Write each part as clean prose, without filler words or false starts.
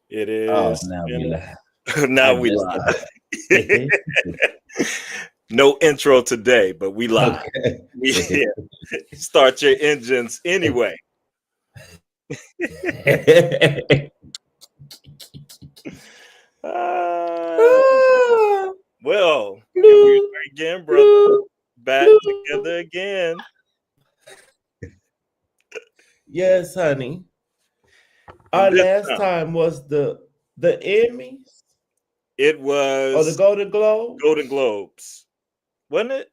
It Oh, is. now we live. Now I we guess live. not. No intro today, but we live. Okay. Start your engines anyway. Uh, well, here we Blue, are again, brother. blue, Back blue. together again. Yes, honey. And Our this last time, time was the Emmys it or the was Golden Globe. Golden Globes, wasn't it?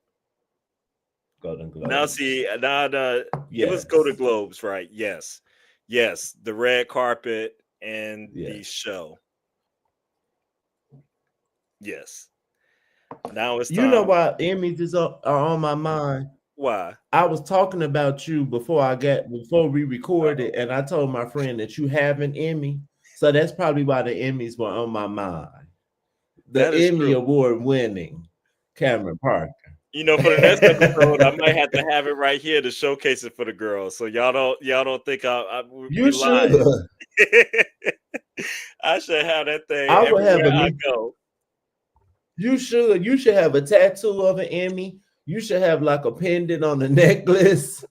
Golden Now, Globes. see, now it was Golden Yes. Globes, right? Yes, yes, the red carpet and the Yes. show. Yes. Now it's You know time. why Emmys are on my mind? Why? I was talking about you before we recorded, and I told my friend that you have an Emmy. So that's probably why the Emmys were on my mind. The That is Emmy true. Award winning Cameron Parker. For the next episode, I might have to have it right here to showcase it for the girls, so y'all don't think we You should. lying. I should have that thing I would have everywhere a I go. You should. You should have a tattoo of an Emmy. You should have like a pendant on the necklace.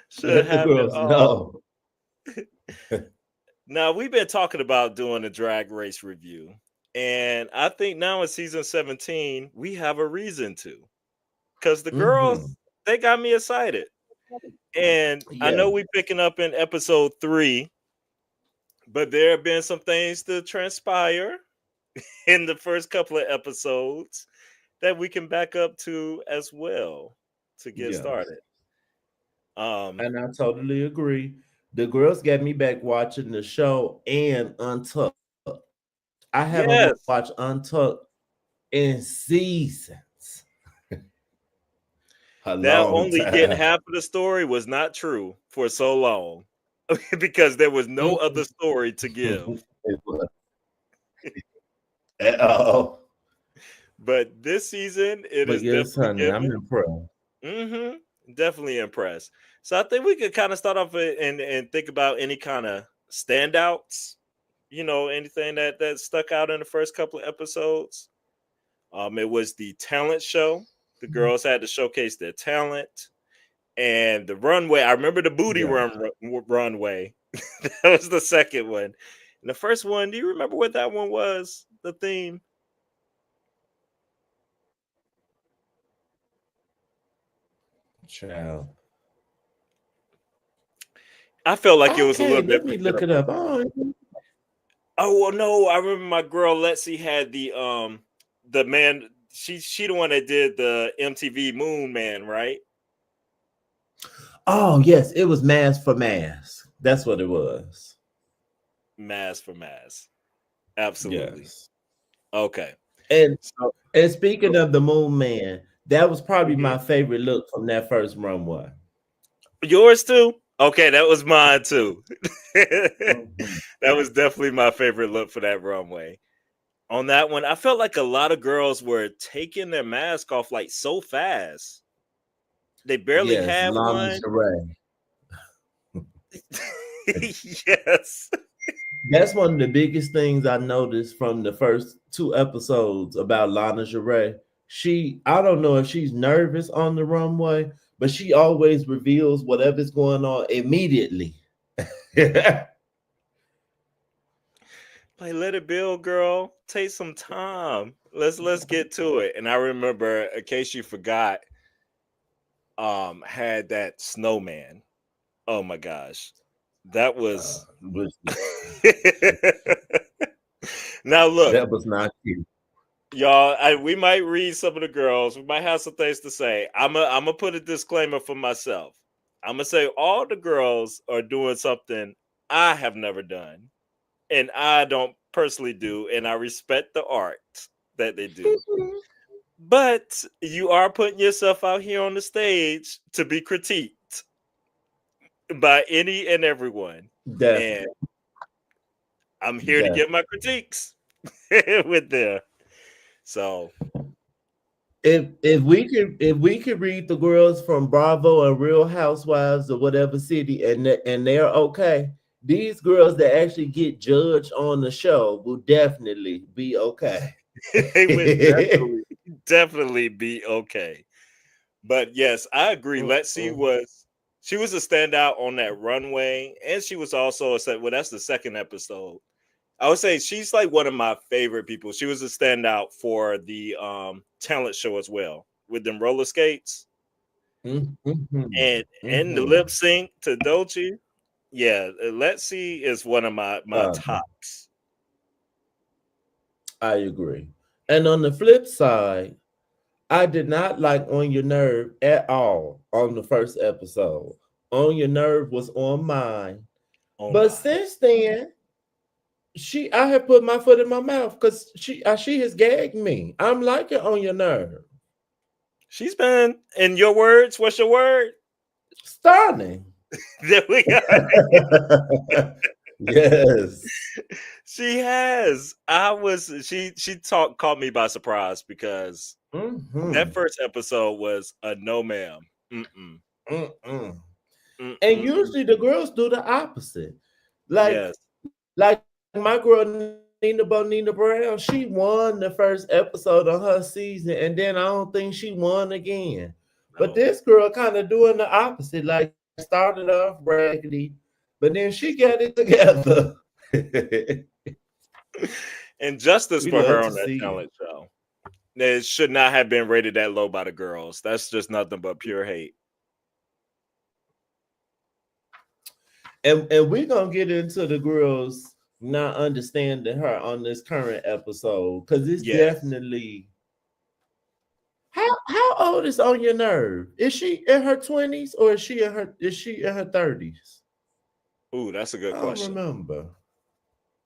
Should Let the have it girls all. know. Now we've been talking about doing a drag race review, and I think now in season 17 we have a reason to, because the Mm-hmm. girls, they got me excited, and I Yeah. know we picking up in episode 3, but there have been some things to transpire in the first couple of episodes that we can back up to as well to get Yes. started. Um, And I totally agree. The girls got me back watching the show and Untucked. I haven't watched yes. Untucked in seasons. A That long only getting time. half of the story was not true for so long because there was no other story to give. It was at all. But this season, it But is yes, definitely honey, I'm given. impressed. Definitely impressed. So I think we could kind of start off and think about any kind of standouts. Anything that stuck out in the first couple of episodes. It was the talent show. The girls had to showcase their talent. And the runway, I remember the booty Yeah. runway. That was the second one. And the first one, do you remember what that one was? The theme? Child. I felt like it was a Okay, little bit let me look it forgettable. up. Oh, Oh well, no, I remember my girl Lexi had the man. She the one that did the MTV Moon Man, right? oh yes, it was Mask for Mask. That's what it was. Mass for mass, absolutely. Yes. Okay, And so and speaking of the Moon Man, that was probably mhm. my favorite look from that first runway. Yours too. Okay, that was mine too. Mhm. That was definitely my favorite look for that runway. On that one, I felt like a lot of girls were taking their mask off like so fast. They barely Yes, had Lana one. Ray. Yes. That's one of the biggest things I noticed from the first two episodes about Lana Ray. I don't know if she's nervous on the runway, but she always reveals whatever's going on immediately. Like, let it build, girl. Take some time. Let's get to it. And I remember, in case you forgot, had that snowman. Oh my gosh. That was Which now look, that was not cute. y'all. We might read some of the girls. We might have some things to say. I'm gonna put a disclaimer for myself. I'm gonna say all the girls are doing something I have never done, and I don't personally do, and I respect the art that they do. But you are putting yourself out here on the stage to be critiqued by any and everyone, and Definitely, I'm here to give definitely. my critiques with them. So If we could read the girls from Bravo and Real Housewives or whatever city and they're okay, these girls that actually get judged on the show will definitely be okay. They would definitely be okay. But yes, I agree. Lexi Mm-mm. she was a standout on that runway, and she was also well, that's the second episode. I would say she's like one of my favorite people. She was a standout for the talent show as well with them roller skates and the lip Mhm. sync to Dolce. Yeah, Lexi is one of my Uh, tops. I agree. And on the flip side, I did not like On Your Nerve at all on the first episode. On Your Nerve was on mine. Oh But my. since then, I have put my foot in my mouth because she has gagged me. I'm liking On Your Nerve. She's been, in your words, what's your word? Stunning. There we go. Yes. She has. She caught me by surprise because that Mm-hmm. first episode was a no ma'am. Mm-mm. Mm-mm. And Mm-mm. usually the girls do the opposite. Like, Yes. like my girl Nina Bonina Brown, she won the first episode of her season, and then I don't think she won again. But No. this girl kind of doing the opposite, like started off raggedy, but then she got it together. And justice We for love her to on that see it. talent show. It should not have been rated that low by the girls. That's just nothing but pure hate. And we're gonna get into the girls not understanding her on this current episode because it's Yes. definitely how old is On Your Nerve? Is she in her 20s or is she in her 30s? Ooh, that's a I good don't question. remember.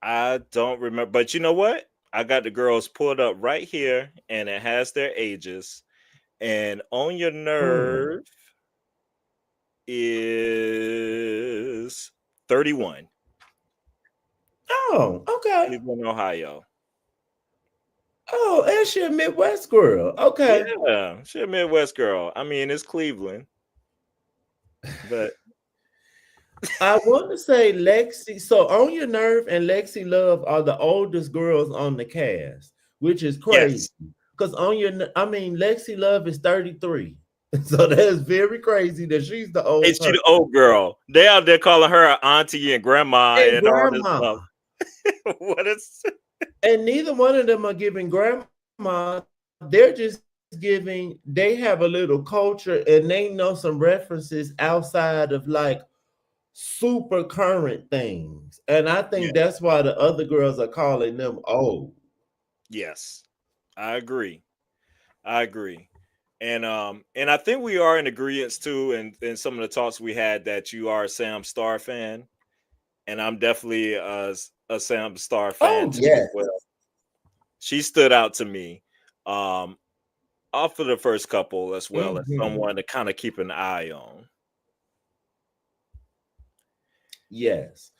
I don't remember, but you know what? I got the girls pulled up right here, and it has their ages. And on your Mm. nerve is 31, Oh, okay. Cleveland, Ohio. Oh, and she a Midwest girl. Okay. Yeah, she a Midwest girl. I mean, it's Cleveland, but I want to say Lexi. So On Your Nerve and Lexi Love are the oldest girls on the cast, which is crazy. yes, Because I mean, Lexi Love is 33. So that is very crazy that she's the and old she the person. old girl. They out there calling her auntie and grandma And and all this grandma. stuff. What is? And neither one of them are giving grandma. They're just giving, they have a little culture and they know some references outside of like super current things. And I think that's Yeah. why the other girls are calling them old. Yes, I agree. I agree. And I think we are in agreement too in some of the talks we had that you are a Sam Star fan, and I'm definitely a Sam Star fan Oh, too as yes. well. She stood out to me um off of the first couple as well as Mhm. someone to kind of keep an eye on. Yes.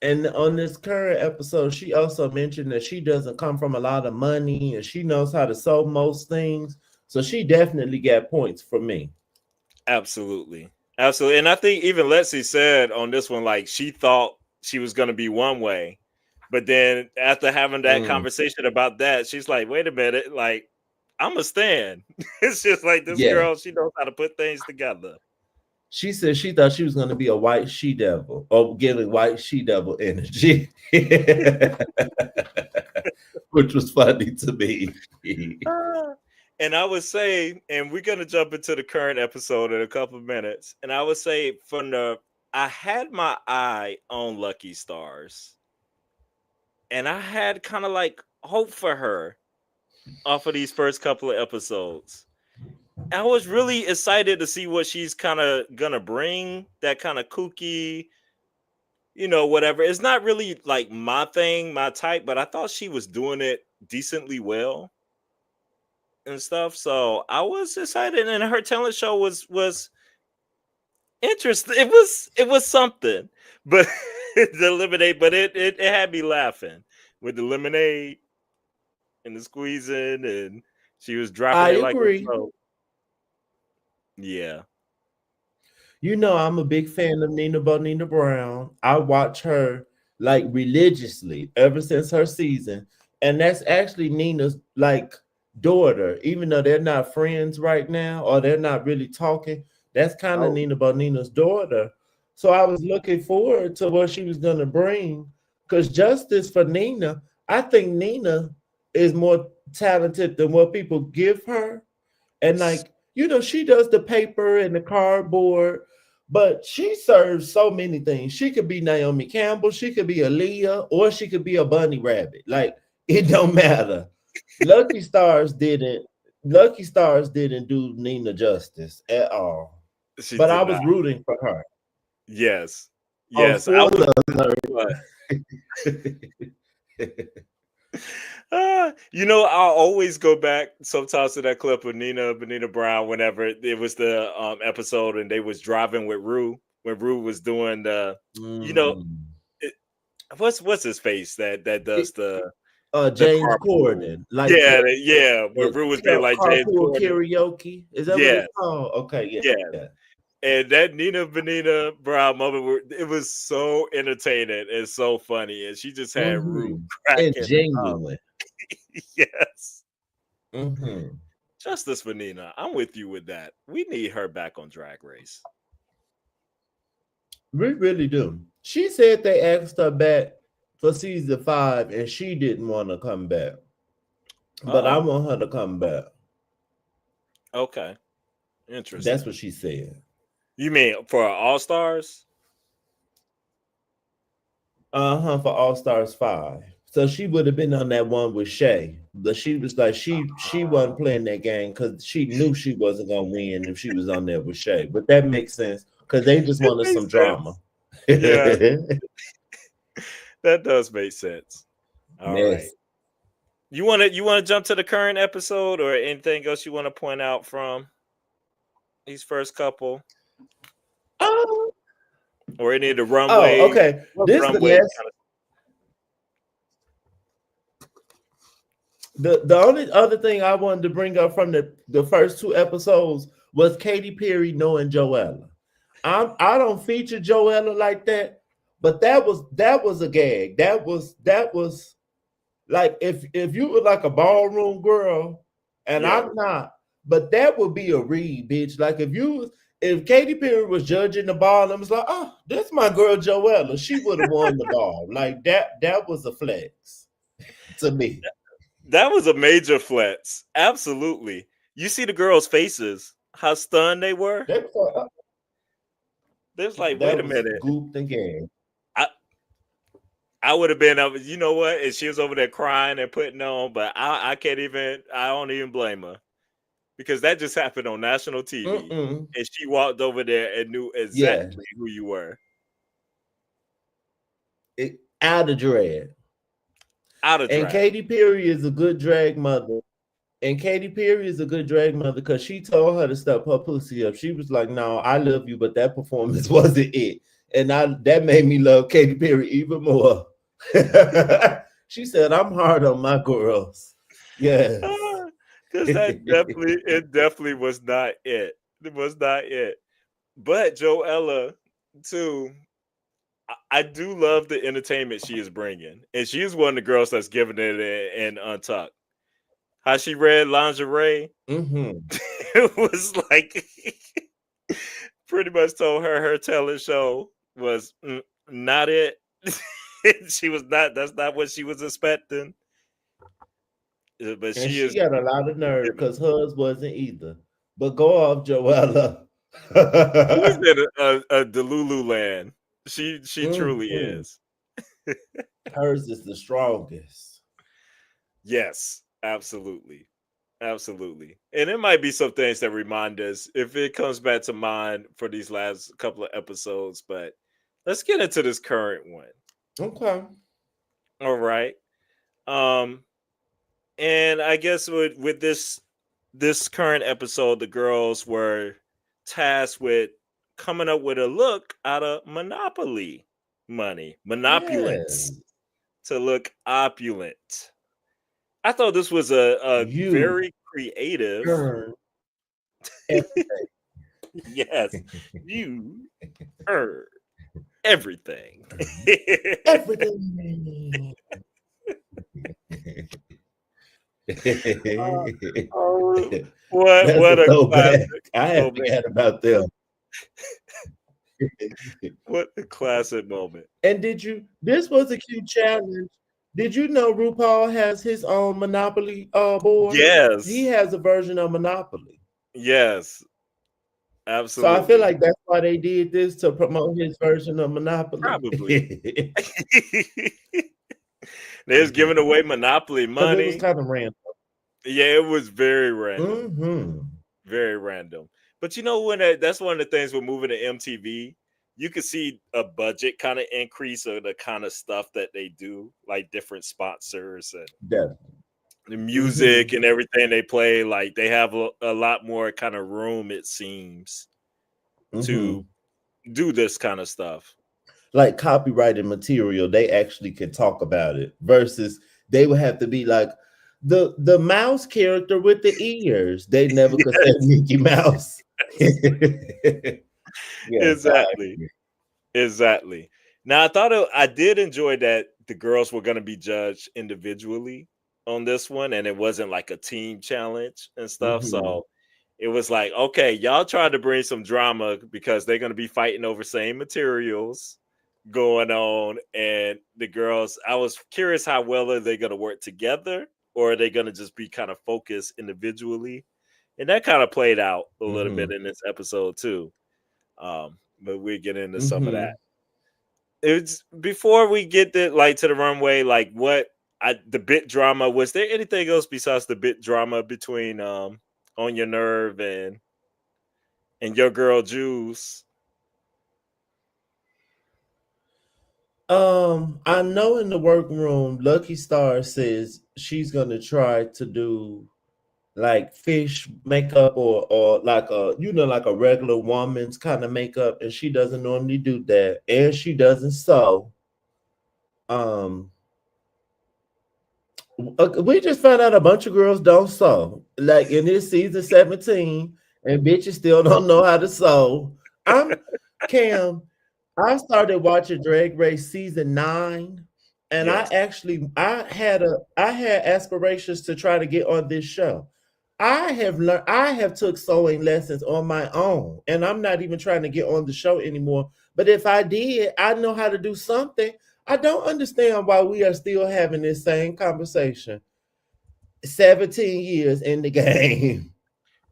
And on this current episode, she also mentioned that she doesn't come from a lot of money and she knows how to sew most things. So she definitely got points for me. Absolutely. Absolutely. And I think even Lexi said on this one, like she thought she was gonna be one way. But then after having that Mm, conversation about that, she's like, wait a minute, like I'm a stan. It's just like this yeah. girl, she knows how to put things together. She said she thought she was going to be a white she devil or giving white she devil energy, which was funny to me. Ah. And I would say, and we're gonna jump into the current episode in a couple of minutes. And I would say I had my eye on Lucky Stars, and I had kind of like hope for her off of these first couple of episodes. I was really excited to see what she's kind of gonna bring. That kind of kooky, whatever. It's not really like my thing, my type, but I thought she was doing it decently well and stuff. So I was excited, and her talent show was interesting. It was something, but the lemonade, but it had me laughing with the lemonade and the squeezing, and she was dropping I it like it's agree. so. Yeah. You know, I'm a big fan of Nina Bonina Brown. I watch her like religiously ever since her season. And that's actually Nina's like daughter, even though they're not friends right now or they're not really talking. That's kind of Oh, Nina Bonina's daughter. So I was looking forward to what she was going to bring because justice for Nina, I think Nina is more talented than what people give her. And like, you know, she does the paper and the cardboard, but she serves so many things. She could be Naomi Campbell, she could be Aaliyah, or she could be a bunny rabbit. Like, it don't matter. Lucky Stars didn't Lucky Stars didn't do Nina justice at all. she But I did was not. rooting for her. Yes, Oh, yes, I was. spoiler alert. But you know, I'll always go back sometimes to that clip of Nina Benita Brown whenever it was the episode and they was driving with Rue when Rue was doing the, you know, Mm. it, what's his face that does the James carpool. Corden, like Yeah, yeah. When Rue was being like James carpool Corden. karaoke. Is that what Yes, it's called? Okay, yeah. yeah. And that Nina Benita Brown moment, it was so entertaining and so funny, and she just had Rue Mm-hmm. And cracking up. genuine. Yes. Mm-hmm. Justice for Nina. I'm with you with that. We need her back on Drag Race. We really do. She said they asked her back for season 5 and she didn't want to come back. But I Oh, want her to come back. okay. That's Interesting. what she said. You mean for All Stars? Uh-huh, for All Stars 5. So she would have been on that one with Shay. But she was like, she wasn't playing that game because she knew she wasn't gonna win if she was on there with Shay. But that makes sense because they just It wanted some makes drama. sense. Yeah, that does make sense. All right. Mess. You want to jump to the current episode or anything else you want to point out from these first couple Oh, or any of the oh, runway okay. This the runway last kind of. the only other thing I wanted to bring up from the first 2 episodes was Katy Perry knowing Joella. I don't feature Joella like that, but that was a gag. That was like if you were like a ballroom girl, and Yeah. I'm not, but that would be a read, bitch. Like if Katy Perry was judging the ball and I was like, oh, this my girl Joella, she would have won the ball. Like that was a flex to me. That was a major flex. Absolutely. You see the girls' faces, how stunned they were? They was like, wait That a was minute. gooped again. I, I would have been you know what? And she was over there crying and putting on, but I don't even blame her. Because that just happened on national TV. Mm-mm. And she walked over there and knew Yeah, exactly who you were. out of drag. Out of And drag. Katy Perry is a good drag mother. And Katy Perry is a good drag mother because she told her to step her pussy up. She was like, "No, I love you, but that performance wasn't it." And that made me love Katy Perry even more. She said, "I'm hard on my girls." Yes. Because it definitely was not it. It was not it. But Joella, too, I do love the entertainment she is bringing. And she is one of the girls that's giving it in Untucked. How she read lingerie, Mm-hmm. it was like pretty much told her talent show was not it. She was not. That's not what she was expecting. But And she she is got a lot of nerve giving because hers wasn't either. But go off, Joella. it. She's in a Delulu land. She truly Mm-hmm. is. Hers is the strongest. Yes, absolutely. Absolutely. And it might be some things that remind us if it comes back to mind for these last couple of episodes, but let's get into this current one. Okay. All right. Um and I guess with this current episode the girls were tasked with coming up with a look out of Monopoly money, Monopulence Yes. to look opulent. I thought this was a You very creative. earn everything. Yes, you heard everything. Everything. Oh, what That's a a throwback. classic I had moment! forgot about them. What a classic moment! And did you? This was a cute challenge. Did you know RuPaul has his own Monopoly board? He Yes, has a version of Monopoly. yes, So I feel absolutely, like that's why they did this to promote his version of Monopoly. probably. They was giving away Monopoly Because it was money. kind of random. Yeah, it was very random, Mm-hmm. very random. But you know when that's one of the things with moving to MTV, you could see a budget kind of increase of the kind of stuff that they do, like different sponsors and Definitely. the Mm-hmm. music and everything they play. Like they have a lot more kind of room, it seems, Mm-hmm. to do this kind of stuff. Like copyrighted material, they actually could talk about it versus they would have to be like the mouse character with the ears. They never could say Yes, Mickey Mouse. Yes, I exactly. agree. Exactly. Now I did enjoy that the girls were going to be judged individually on this one, and it wasn't like a team challenge and stuff. Mm-hmm. So it was like, okay, y'all tried to bring some drama because they're going to be fighting over same materials going on, and the girls. I was curious how well are they going to work together, or are they going to just be kind of focused individually? And that kind of played out a little Mm-hmm. bit in this episode too. But we'll get into some of that. Mm-hmm. It's before we get to the runway, like what the bit drama, was there anything else besides the bit drama between On Your Nerve and your girl Juice? I know in the workroom, Lucky Star says she's gonna try to do like fish makeup or like a like a regular woman's kind of makeup, and she doesn't normally do that, and she doesn't sew. Um, we just found out a bunch of girls don't sew. Like in this season 17, and bitches still don't know how to sew. I'm Cam. I started watching Drag Race season 9, and Yes. I had aspirations to try to get on this show. I have took sewing lessons on my own, and I'm not even trying to get on the show anymore. But if I did, I know how to do something. I don't understand why we are still having this same conversation 17 years in the game.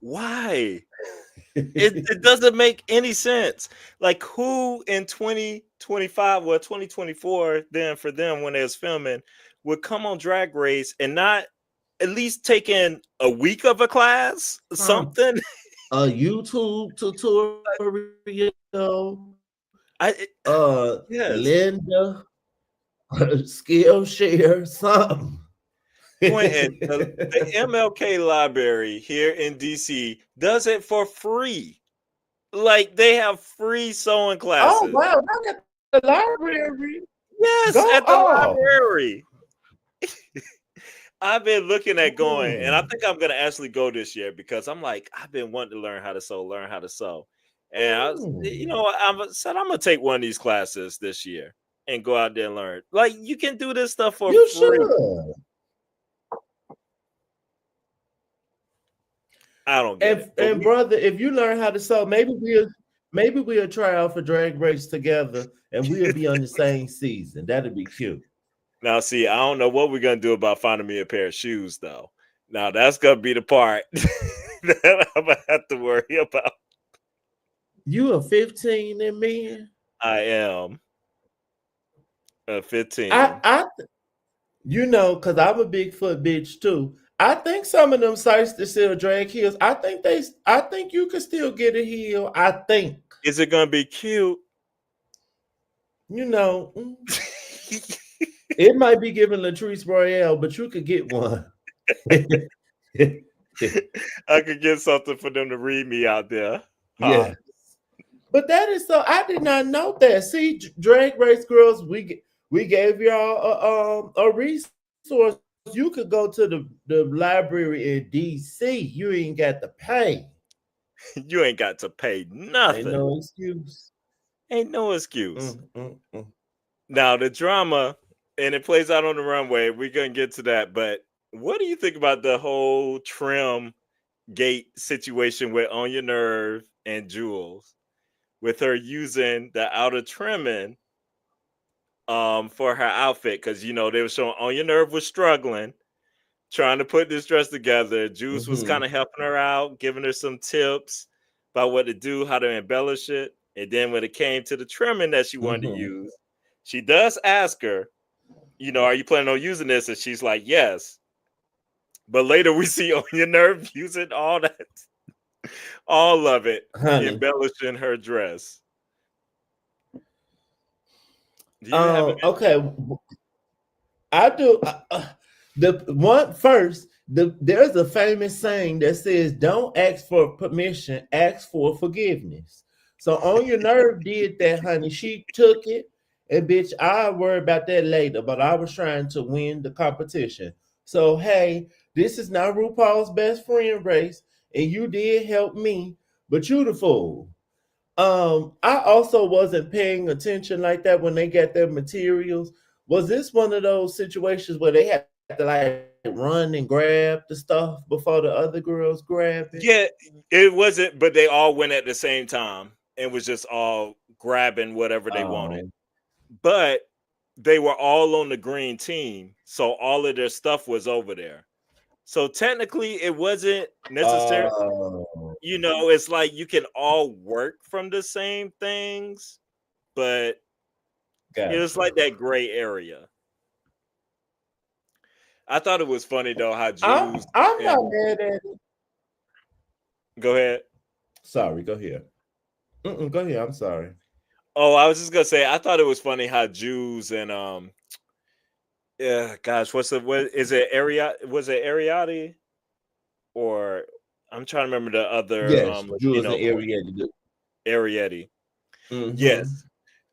Why? It doesn't make any sense. Like who in 2025 or 2024 then for them when they was filming would come on Drag Race and not at least taking a week of a class, Um, something. a YouTube tutorial, I yes, Linda, Skillshare, something. Quentin, the MLK library here in DC does it for free. Like they have free sewing Oh classes. wow, look at the library. Go Yes, at the off. library. I've been looking at going, and I Mm, think I'm gonna actually go this year because I'm like, I've been wanting to learn how to sew. And mm. said I'm gonna take one of these classes this year and go out there and learn. Like you can do this stuff for You free. should. I don't get it, but And brother, if you learn how to sew, maybe we'll try out for Drag Race together, and we'll be on the same season. That'd be cute. now see, I don't know what we're gonna do about finding me a pair of shoes though. Now that's gonna be the part that I'm gonna have to worry about. You are 15 and me. I am I 15. I because I'm a Bigfoot bitch too. I think some of them sites that sell drag heels, I think you can still get a heel. I think. Is it gonna be cute? You know, it might be giving Latrice Royale, but you could get one. I could get something for them to read me out there. Huh. Yeah. But that is so. I did not know that. See, Drag Race girls, we gave y'all a resource. You could go to the library in DC. You ain't got to pay. You ain't got to pay Ain't nothing. no excuse. Ain't no excuse. Mm, mm, mm. Now the drama, and it plays out on the runway. We're gonna get to that, but what do you think about the whole trim gate situation with On Your Nerve and Jules, with her using the outer trimming for her outfit? Because they were showing On Your Nerve was struggling trying to put this dress together. Juice was kind Mhm. of helping her out, giving her some tips about what to do, how to embellish it. And then when it came to the trimming that she wanted to Mhm. use, she does ask her, are you planning on using this? And she's like, yes. But later we see On Your Nerve using all that, all of it, Honey. embellishing her dress. Do you have an Okay. I do. The one first. There's a famous saying that says, "Don't ask for permission, ask for forgiveness." So On Your Nerve did that, honey. She took it, and bitch, I'll worry about that later. But I was trying to win the competition. So hey, this is not RuPaul's best friend race, and you did help me, but you the fool. I also wasn't paying attention like that when they got their materials. Was this one of those situations where they had to like run and grab the stuff before the other girls grab it? Yeah, it wasn't, but they all went at the same time and was just all grabbing whatever they Oh, wanted. But they were all on the green team, so all of their stuff was over there. So technically, it wasn't necessary. oh, It's like you can all work from the same things, but it was gotcha. like that gray area. I thought it was funny though how Jews I'm not and mad at it. go ahead. Sorry, go ahead. Go ahead. I'm sorry. Oh, I was just gonna say I thought it was funny how Jews and yeah, gosh, what is it? Was it Ariati, or I'm trying to remember the other Yes, Jules and Latino queen, Arietta. Arietti. Mm-hmm. Yes.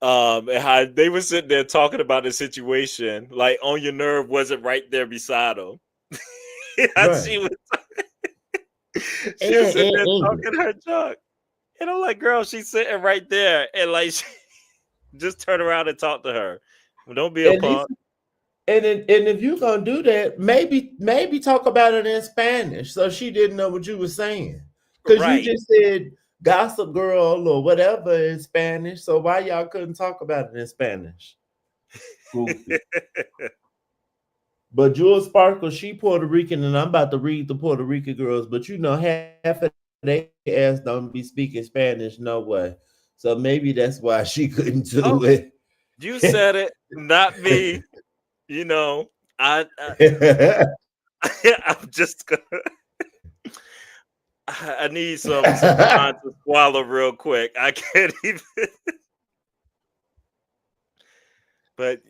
And how they were sitting there talking about the situation, like On Your Nerve wasn't right there beside them. Yeah, Right. she was sitting And there English. talking her junk. And I'm like, girl, she's sitting right there. And like just turn around and talk to her. Well, don't be a At least punk. and if you're gonna do that, maybe talk about it in Spanish so she didn't know what you were saying. Because you Right. just said gossip girl or whatever in Spanish. So why y'all couldn't talk about it in Spanish? Goofy. But Jewel Sparkle, she Puerto Rican, and I'm about to read the Puerto Rican girls, but half of their ass don't be speaking Spanish, no way. So maybe that's why she couldn't do it. Oh, you said it, not me. You know, I I'm just gonna I need some time to swallow real quick. I can't even. But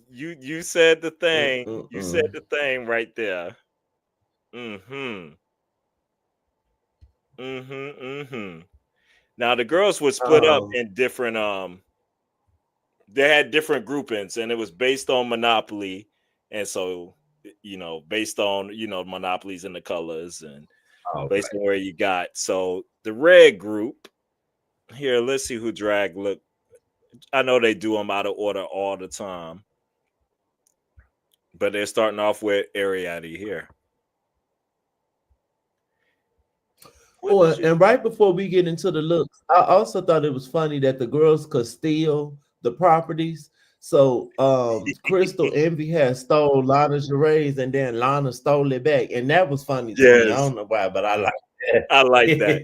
you said the thing. You said Mm-mm-mm. the thing right there. Mhm. Mhm. Mhm. Now the girls were split up Um, in different they had different groupings, and it was based on Monopoly, and so based on monopolies and the colors, and all based right. on where you got. So the red group here, let's see who drag look. I know they do them out of order all the time, but they're starting off with Ariadne here. What Oh, did you? and right before we get into the looks, I also thought it was funny that the girls could steal the properties. So Crystal Envy had stole Lana Gervais and then Lana stole it back. And that was funny to me. I Yes, don't know why, but I like I like that. that.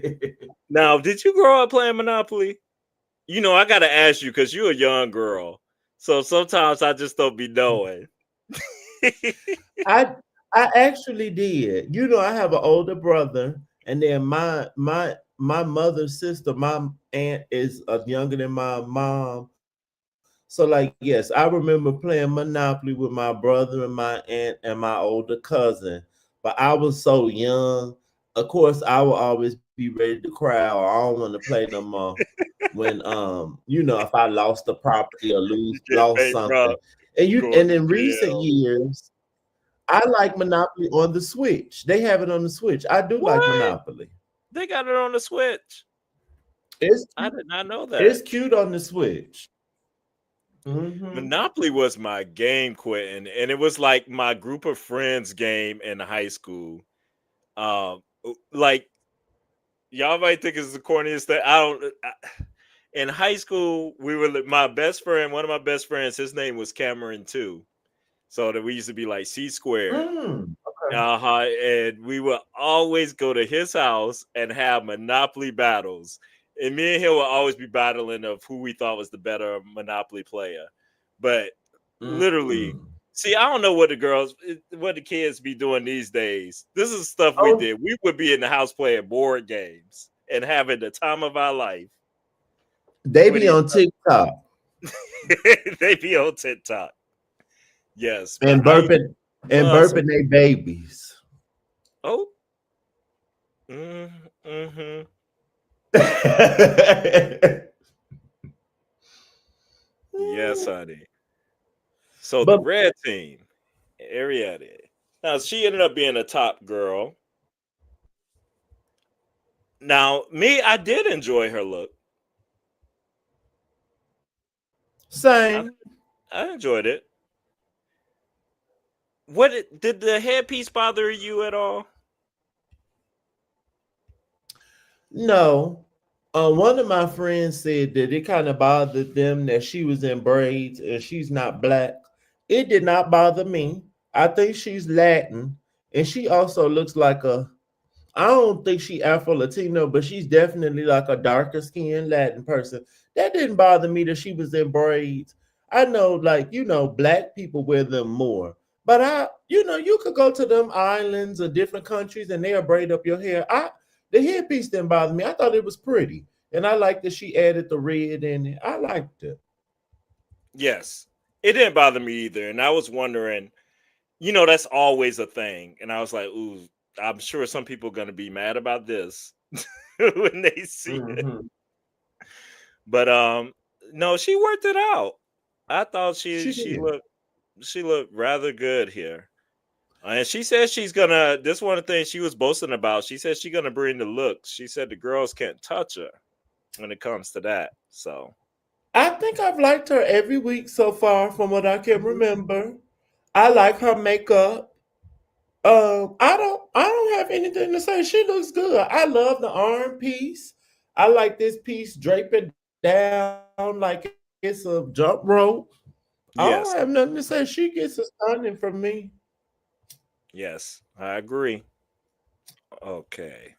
Now, did you grow up playing Monopoly? I gotta ask you because you're a young girl, so sometimes I just don't be knowing. I I actually did. I have an older brother, and then my mother's sister, my aunt is younger than my mom. So like, yes, I remember playing Monopoly with my brother and my aunt and my older cousin. But I was so young. Of course, I will always be ready to cry or I don't want to play no more when if I lost the property or Get lost something. bankrupt, And going to in recent jail. years, I like Monopoly on the Switch. They have it on the Switch. I do like What? Monopoly. They got it on the Switch. It's I did not know it's that. cute on the Switch. Mm-hmm. Monopoly was my game, Quentin, and it was like my group of friends game in high school. Like y'all might think it's the corniest thing. In high school, we were my best friend. One of my best friends, his name was Cameron too. So that we used to be like C squared. Okay. And we would always go to his house and have Monopoly battles. And me and him would always be battling of who we thought was the better Monopoly player. But literally, Mm-hmm. see, I don't know what what the kids be doing these days. This is stuff we Oh, did. We would be in the house playing board games and having the time of our life they with be each on TikTok other. They be on TikTok. Yes, but and I burping love some. their babies. Oh, mm-hmm. Yes, honey. So the But red team, Ariadne. Now she ended up being a top girl. Now me, I did enjoy her look. I, same. I enjoyed it. Did the headpiece bother you at all? No. One of my friends said that it kind of bothered them that she was in braids and she's not black. It did not bother me. I think she's Latin, and she also looks like a. I don't think she Afro Latino, but she's definitely like a darker skinned Latin person. That didn't bother me that she was in braids. I know, like, black people wear them more. But you could go to them islands or different countries and they'll braid up your hair. The headpiece didn't bother me. I thought it was pretty. And I liked that she added the red in it. I liked it. Yes, it didn't bother me either. And I was wondering, that's always a thing. And I was like, ooh, I'm sure some people are gonna be mad about this when they see it. Mm-hmm. But no, she worked it out. I thought She did. she looked rather good here. And she said she's gonna. This one of the things she was boasting about. She said she's gonna bring the looks. She said the girls can't touch her when it comes to that. So I think I've liked her every week so far from what I can remember. I like her makeup. I don't have anything to say. She looks good. I love the arm piece. I like this piece draping down like it's a jump rope. I don't have yes, nothing to say. She gets a stunning from me. yes, I agree. Okay,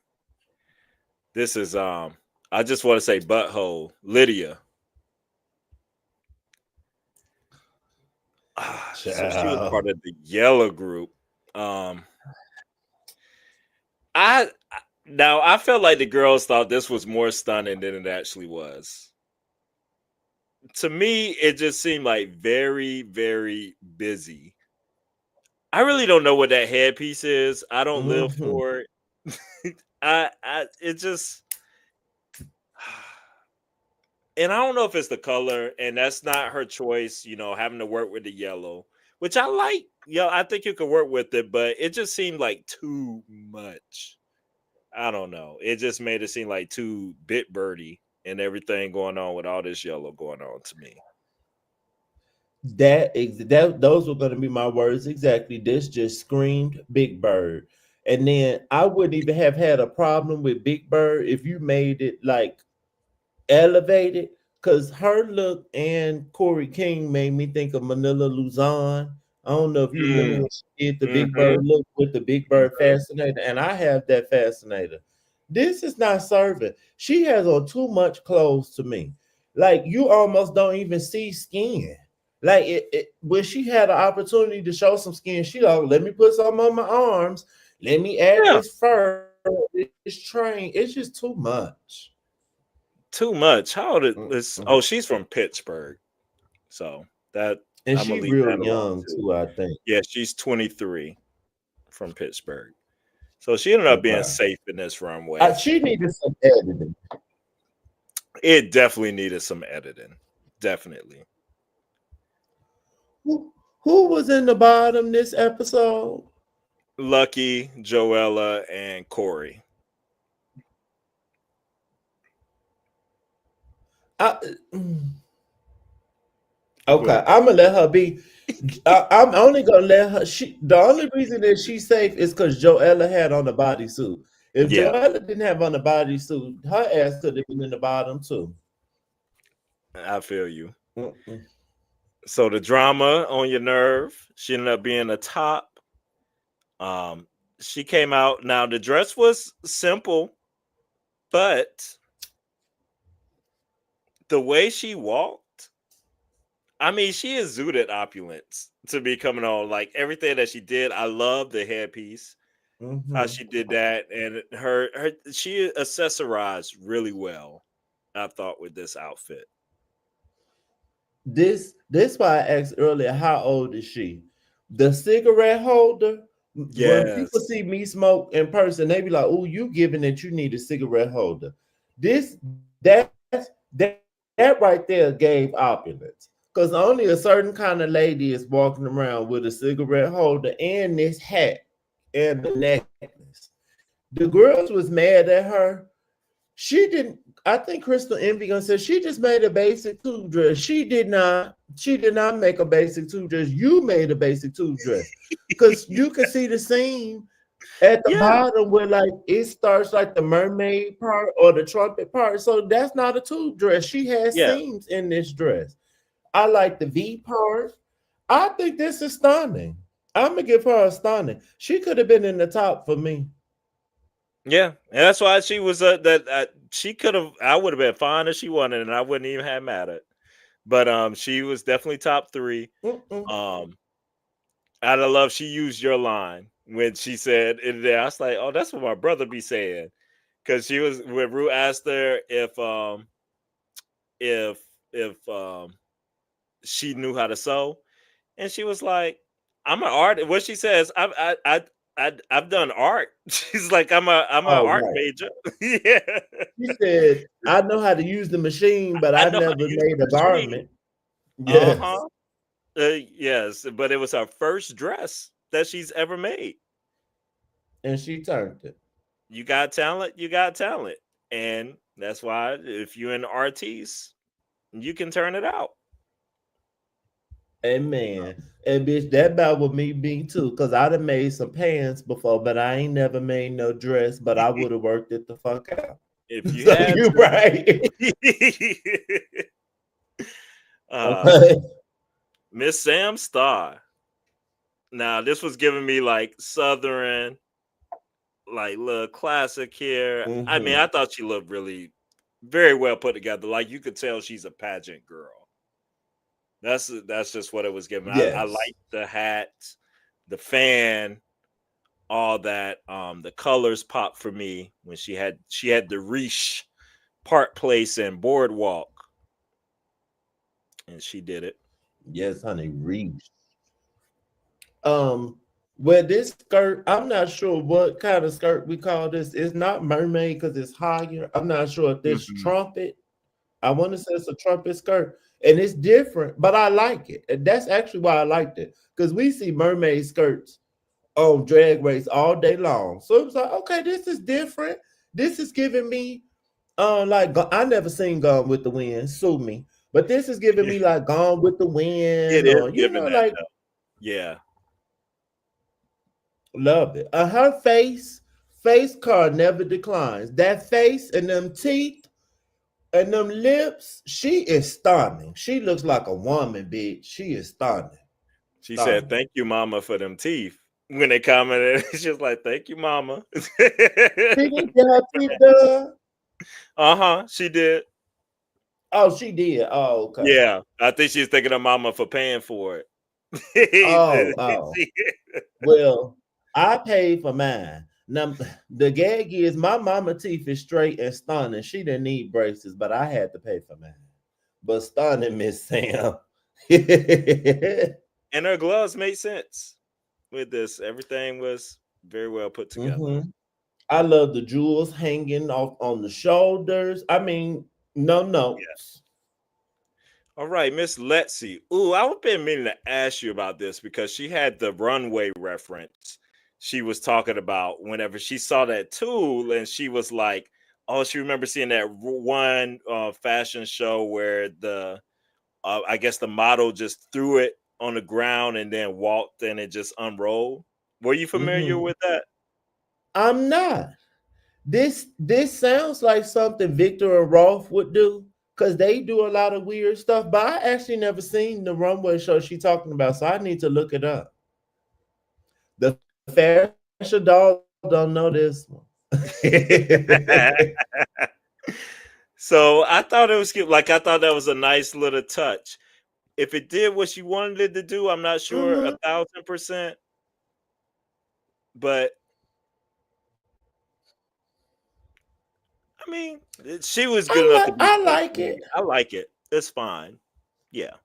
this is I just want to say butthole Lydia. So she was Child. part of the yellow group. Um, now I felt like the girls thought this was more stunning than it actually was. To me, it just seemed like very, very busy. I really don't know what that headpiece is. I don't live Mm-hmm. for it. It just, and I don't know if it's the color, and that's not her choice. Having to work with the yellow, which I like. I think you could work with it, but it just seemed like too much. I don't know. It just made it seem like too bit birdie and everything going on with all this yellow going on to me. That those were going to be my words exactly. This just screamed Big Bird, and then I wouldn't even have had a problem with Big Bird if you made it like elevated, because her look and Corey King made me think of Manila Luzon. I don't know if you remember Mm, when she did the Big mm-hmm, Bird look with the Big Bird mm-hmm. fascinator, and I have that fascinator. This is not serving. She has on too much clothes to me. Like you almost don't even see skin. Like when she had an opportunity to show some skin, she like, let me put some on my arms. Let me add Yeah, this fur, this train. It's just too much. too much. How old is this? Mm-mm. Oh, she's from Pittsburgh, so that And I'm gonna she leave real that alone young too. too, I think. Yeah, she's 23 from Pittsburgh, so she ended up being Okay. safe in this runway. She needed some editing. It definitely needed some editing. Definitely. Who was in the bottom this episode? Lucky, Joella, and Corey. I, What? okay, I'm gonna let her be. I'm only gonna let her. The only reason that she's safe is because Joella had on the bodysuit. If Yeah, Joella didn't have on the bodysuit, her ass could have been in the bottom too. I feel you. Mm-mm. So the drama on your nerve, she ended up being a top. Um, she came out. Now the dress was simple, but the way she walked, I mean, she exuded opulence to be coming on. Like everything that she did, I love the headpiece, how Mm-hmm. she did that, and her she accessorized really well. I thought with this outfit. This why I asked earlier, how old is she? The cigarette holder. When people Yes. see me smoke in person, they be like, "Oh, you giving it? You need a cigarette holder." This that right there gave opulence, because only a certain kind of lady is walking around with a cigarette holder and this hat and a necklace. The girls was mad at her. She didn't. I think Crystal Envy gonna say she just made a basic tube dress. She did not. She did not make a basic tube dress. You made a basic tube dress because you can see the seam at the Yeah. bottom where like it starts like the mermaid part or the trumpet part. So that's not a tube dress. She has Yeah. seams in this dress. I like the V part. I think this is stunning. I'm gonna give her a stunning. She could have been in the top for me. Yeah. And that's why she was that she could have I would have been fine if she wanted and I wouldn't even have mattered. But she was definitely top 3. Mm-mm. Um Out of love, she used your line when she said in there. I was like, "Oh, that's what my brother be saying." Because she was when Rue asked her if she knew how to sew, and she was like, "I'm an art." What she says, I've done art. She's like, I'm an Oh, art right. major." Yeah, She said, I know how to use the machine, but I I know how to never use made the a machine. garment. Uh Yes. huh. Yes, but it was her first dress that she's ever made. And she turned it. You got talent, you got talent. And that's why if you're an artiste, you can turn it out. Amen. And bitch, that about with me being too, because I'd have made some pants before, but I ain't never made no dress, but I would have worked it the fuck out. If you So had you right. to. uh Okay. Miss Sam Star. Now this was giving me like southern, like little classic here. I mean, Mm-hmm. I thought she looked really very well put together. Like you could tell she's a pageant girl. That's just what it was giving. I Yes. like the hat, the fan, all that. The colors popped for me when she had the Riche Park Place and Boardwalk, and she did it. Yes, honey. Reach. Um, well, this skirt, I'm not sure what kind of skirt we call this. It's not mermaid because it's higher. I'm not sure if this Mhm. trumpet. I want to say it's a trumpet skirt, and it's different, but I like it. And that's actually why I liked it because we see mermaid skirts on Drag Race all day long. So it was like, okay, this is different. This is giving me, like I never seen Gone with the Wind. Sue me, but this is giving Yeah, me like Gone with the it Wind, is or giving that like though. Yeah, love it. Her face card never declines. That face and them teeth and them lips, she is stunning. She looks like a woman, bitch. She is stunning. she said, Stunning. "Thank you, Mama, for them teeth." When they commented, she was like, "Thank you, Mama." She didn't get her teeth done. She did. Oh, she did. Oh, okay. Yeah, I think she's thanking her mama for paying for it. He Oh, did. oh. She- Well, I paid for mine. Now the gag is my mama teeth is straight and stunning. She didn't need braces, but I had to pay for mine. But stunning, Miss Sam. and her gloves made sense with this. Everything was very well put together. hmm I love the jewels hanging off on the shoulders. I mean, no Yeah. notes. All right, Miss Letsy. Ooh, I've been meaning to ask you about this because she had the runway reference she was talking about whenever she saw that tool and she was like, Oh, she remember seeing that one fashion show where the I guess the model just threw it on the ground and then walked and it just unrolled. Were you familiar Mm-hmm. with that? I'm not. This sounds like something Victor and Rolf would do because they do a lot of weird stuff. But I actually never seen the runway show she talking about, so I need to look it up. The fashion doll don't know this one. So I thought it was cute. Like I thought that was a nice little touch. If it did what she wanted it to do, I'm not sure Mm-hmm. 1,000%, but I mean, she was good enough to be I funny like to me. it. I like it. It's fine. Yeah.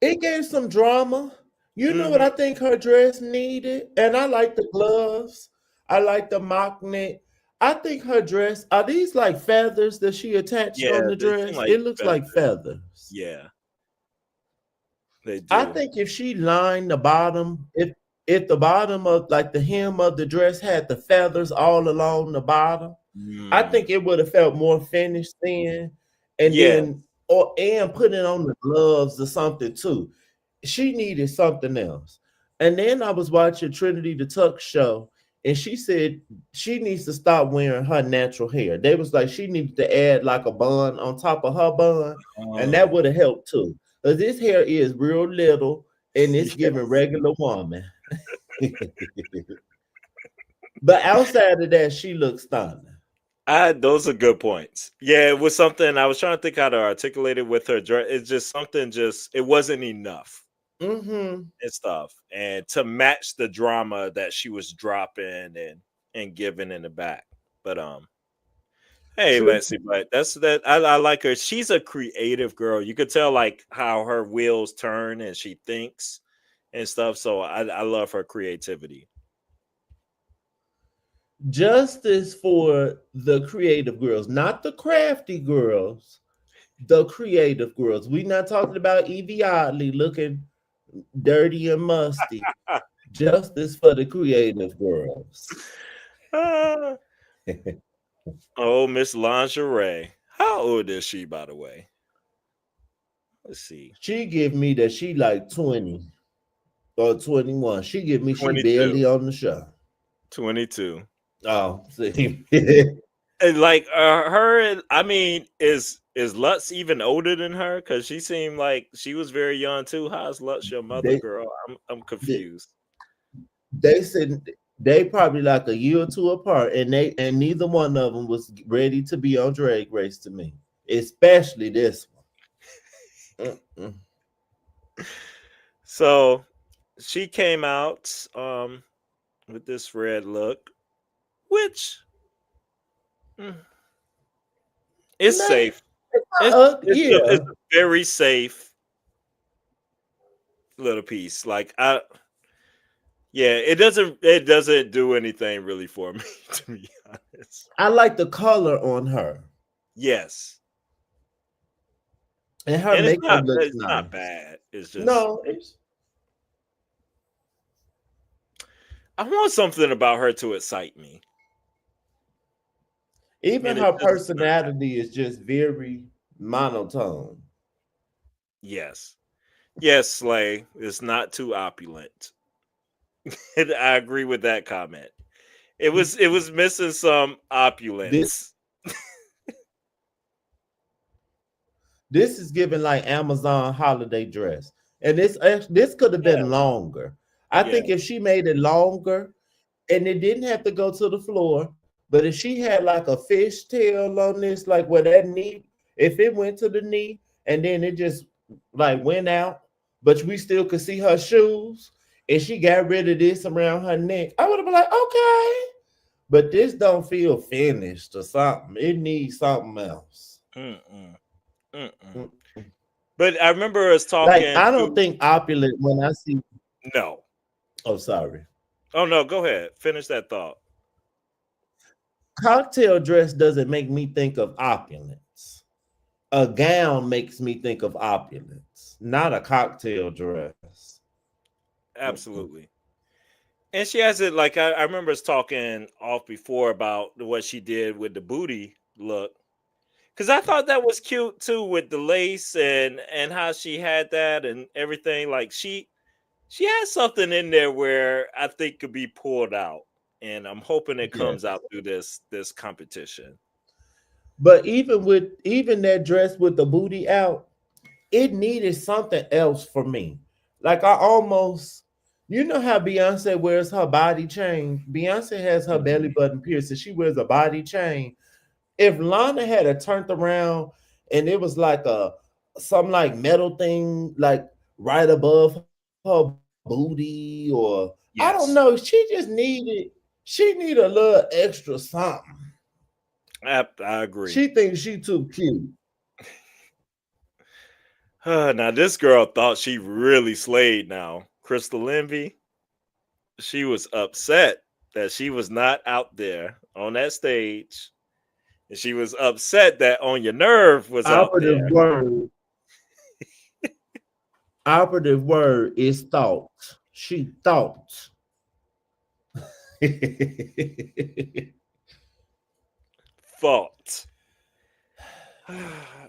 It gave some drama. You know what Hmm. I think her dress needed? And I like the gloves. I like the mock neck. I think her dress, are these like feathers that she attached Yeah, on the they seem dress? like It looks like feathers. feathers. Yeah, they I do. think if she lined the bottom, if the bottom of like the hem of the dress had the feathers all along the bottom, I Mm. think it would have felt more finished then. And Yeah. then or and put it on the gloves or something too. She needed something else. And then I was watching Trinity the Tuck show, and she said she needs to stop wearing her natural hair. They was like she needed to add like a bun on top of her bun, and that Oh. would have helped too. Because this hair is real little and it's giving Yes. regular woman. But outside of that, she looks stunning. Those are good points. Yeah, it was something I was trying to think how to articulate it with her dress. It's just something just it wasn't enough Mm-hmm. and stuff. And to match the drama that she was dropping and giving in the back. But hey, True. let's see. But that's that. I like her. She's a creative girl. You could tell like how her wheels turn and she thinks and stuff. So I love her creativity. Justice for the creative girls, not the crafty girls, the creative girls. We're not talking about Evie Oddly looking dirty and musty. Justice for the creative girls. Ah, oh, Miss Lingerie. How old is she, by the way? Let's see. She give me that she like 20 or 21. She give me she 22. barely on the show. 22. Oh, see. And like her, I mean, is Lutz even older than her? Because she seemed like she was very young too. How's Lutz your mother, they, girl? I'm they confused. they said they probably like a year or two apart, and neither one of them was ready to be on Drag Race to me, especially this one. Mm-mm. So she came out with this red look, which mm, is Nah, safe. It's yeah. it's a very safe little piece. Like I yeah, it doesn't do anything really for me to be honest. I like the color on her, Yes. and her And makeup looks it's not nice. bad. It's just No, it's I want something about her to excite me. even And it her just is not personality is just very monotone. yes. Yes, Slay. It's not too opulent. And I agree with that comment. It was missing some This opulence. this is giving like Amazon holiday dress, and this could have Yeah, been longer. I yeah. think if she made it longer, and it didn't have to go to the floor, but if she had like a fish tail on this, like where that knee, if it went to the knee and then it just like went out, but we still could see her shoes, and she got rid of this around her neck, I would have been like, okay. But this don't feel finished or something. It needs something else. Mm-mm, mm-mm. Mm. But I remember us Like talking I don't to think opulent when I see. no. Oh, sorry. Oh no, go ahead. Finish that thought. Cocktail dress doesn't make me think of opulence. A gown makes me think of opulence, not a cocktail dress. Mm-mm. Absolutely. And she has it like I remember us talking off before about what she did with the booty look. Cause I thought that was cute too with the lace and how she had that and everything. Like she has something in there where I think could be pulled out. And I'm hoping it Yeah. comes out through this competition. But even that dress with the booty out, it needed something else for me. Like I almost, you know how Beyonce wears her body chain. Beyonce has her belly Mhm. button pierced, and she wears a body chain. If Lana had a turned around and it was like a some like metal thing like right above her booty, or I don't know, Yes. she need a little extra something. I She agree. thinks she too cute. Now this girl thought she really slayed now. Crystal Envy, she was upset that she was not out there on that stage. And she was upset that On Your Nerve was out Operative there. word, operative word is thought. She thought. Fault. I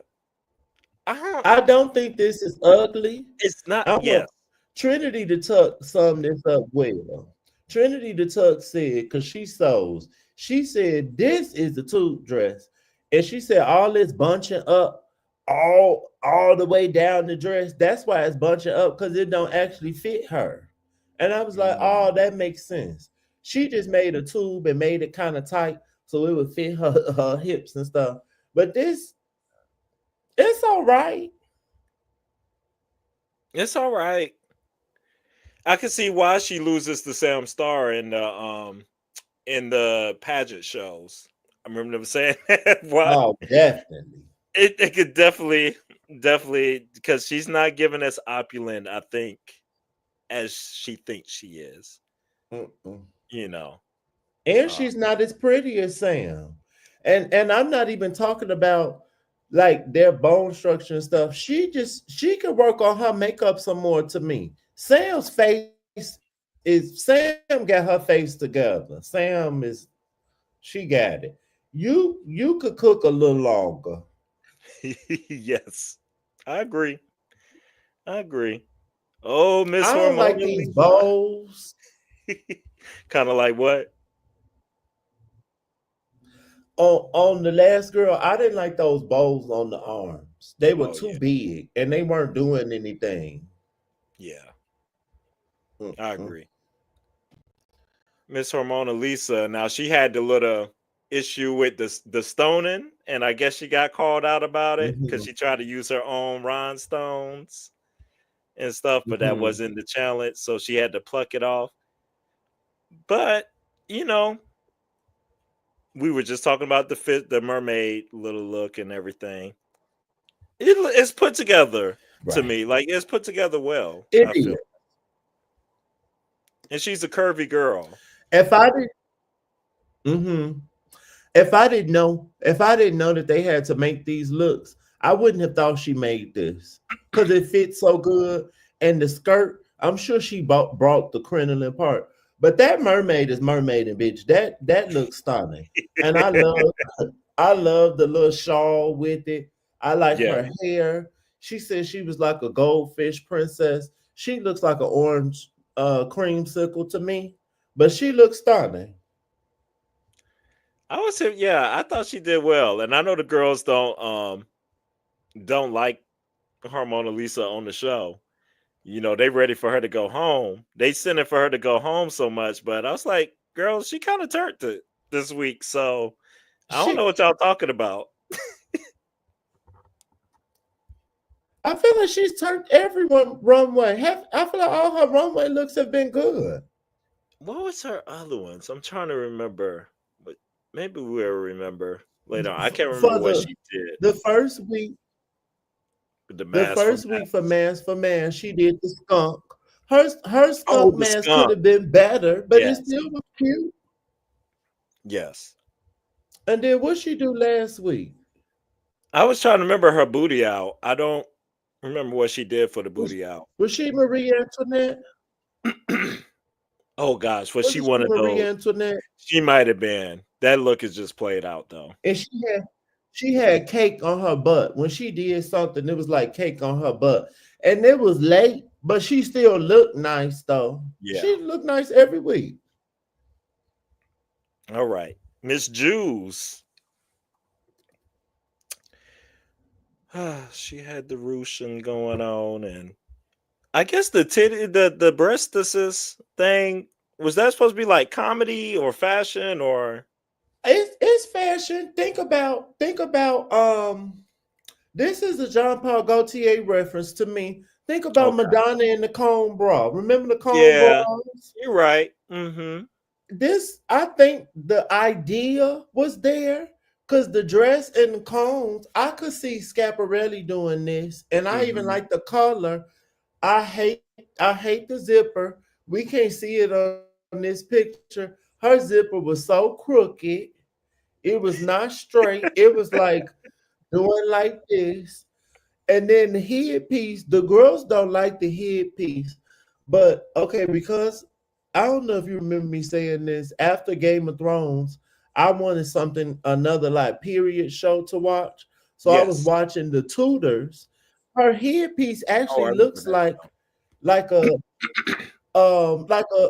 don't, I don't think this is ugly. it's not, I yes. want Trinity to tuck sum this up well. Trinity the tuck said, because she sews, she said, this is the tube dress. And she said, all this bunching up all the way down the dress, that's why it's bunching up, because it don't actually fit her. And I was like, oh, Mm. that makes sense. She just made a tube and made it kind of tight so it would fit her hips and stuff. But this, it's all right. It's all right. I can see why she loses to Sam Star in the pageant shows. I remember them saying that. Why Oh, definitely. it could definitely because she's not giving us opulent, I think, as she thinks she is. Mm-mm. You know. And Uh, she's not as pretty as Sam. And I'm not even talking about like their bone structure and stuff. She could work on her makeup some more to me. Sam's face is Sam got her face together. Sam is she got it. You could cook a little longer. yes, I agree. I agree. Oh, Miss I don't like Hormona these Lisa. bows. Kind of like what? On the last girl, I didn't like those bows on the arms. They were Oh too yeah, big and they weren't doing anything. yeah. I Mm-mm. agree. Miss Hormona Lisa. Now she had the little issue with the stoning, and I guess she got called out about it because Mhm, she tried to use her own rhinestones and stuff, but that mhm, wasn't the challenge, so she had to pluck it off. But you know, we were just talking about the mermaid little look and everything. It's put together to right. me, like it's put together well. It I is. feel, and she's a curvy girl. If I did, mhm. If I didn't know that they had to make these looks, I wouldn't have thought she made this because it fits so good. And the skirt, I'm sure she brought the crinoline part, but that mermaid is mermaid and bitch. That looks stunning, and I love the little shawl with it. I like Yeah, her hair. She said she was like a goldfish princess. She looks like an orange creamsicle to me, but she looks stunning. I would say, yeah, I thought she did well, and I know the girls don't like Harmona Lisa on the show. You know, they ready for her to go home. They sending for her to go home so much, but I was like, girl, she kind of turned it this week, so I don't know She what y'all talking about. I feel like she's turned everyone runway. I feel like all her runway looks have been good. What was her other ones? I'm trying to remember, but maybe we'll remember later on. I can't remember For what she did. the first week, The the mask from first week for man, she did the skunk. Her Oh, skunk the mask could skunk. have been better, but it Yes, still was cute. yes. And then what she do last week? I was trying to remember her booty out. I don't remember what she did for the Was booty out. was she Marie Antoinette? Oh gosh, was she Wasn't one she of Marie those? Antoinette? She might have been. That look is just played out though. And she had cake on her butt. When she did something, it was like cake on her butt. And it was late, but she still looked nice though. Yeah. She looked nice every week. All right. Miss Jules. She had the Russian going on, and I guess the breastises thing, was that supposed to be like comedy or fashion or It's fashion. Think about this is a John Paul Gaultier reference to me. Think about okay. Madonna in the cone bra. Remember the cone Yeah, bras? you're right. Mm-hmm. This, I think the idea was there because the dress and the cones, I could see Schiaparelli doing this, and I even Mm-hmm. like the color. I hate the zipper. We can't see it on this picture. Her zipper was so crooked. It was not straight. It was like doing like this. And then the headpiece, the girls don't like the headpiece. But okay, because I don't know if you remember me saying this after Game of Thrones, I wanted something, another like period show to watch. So I was Yes. watching The Tudors. Her headpiece Oh, I actually remember looks that like a like a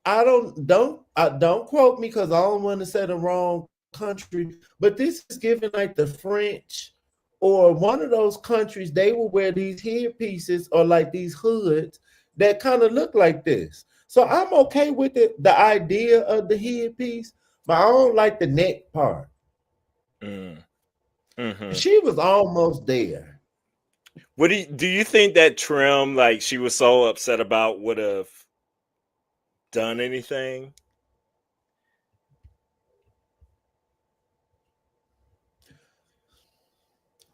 I don't quote me because I don't want to say the wrong country, but this is given like the French or one of those countries. They will wear these headpieces or like these hoods that kind of look like this. So I'm okay with it, the idea of the headpiece, but I don't like the neck part. now. Mm-hmm. She was almost there. What do you think that trim, like she was so upset about, would have done anything?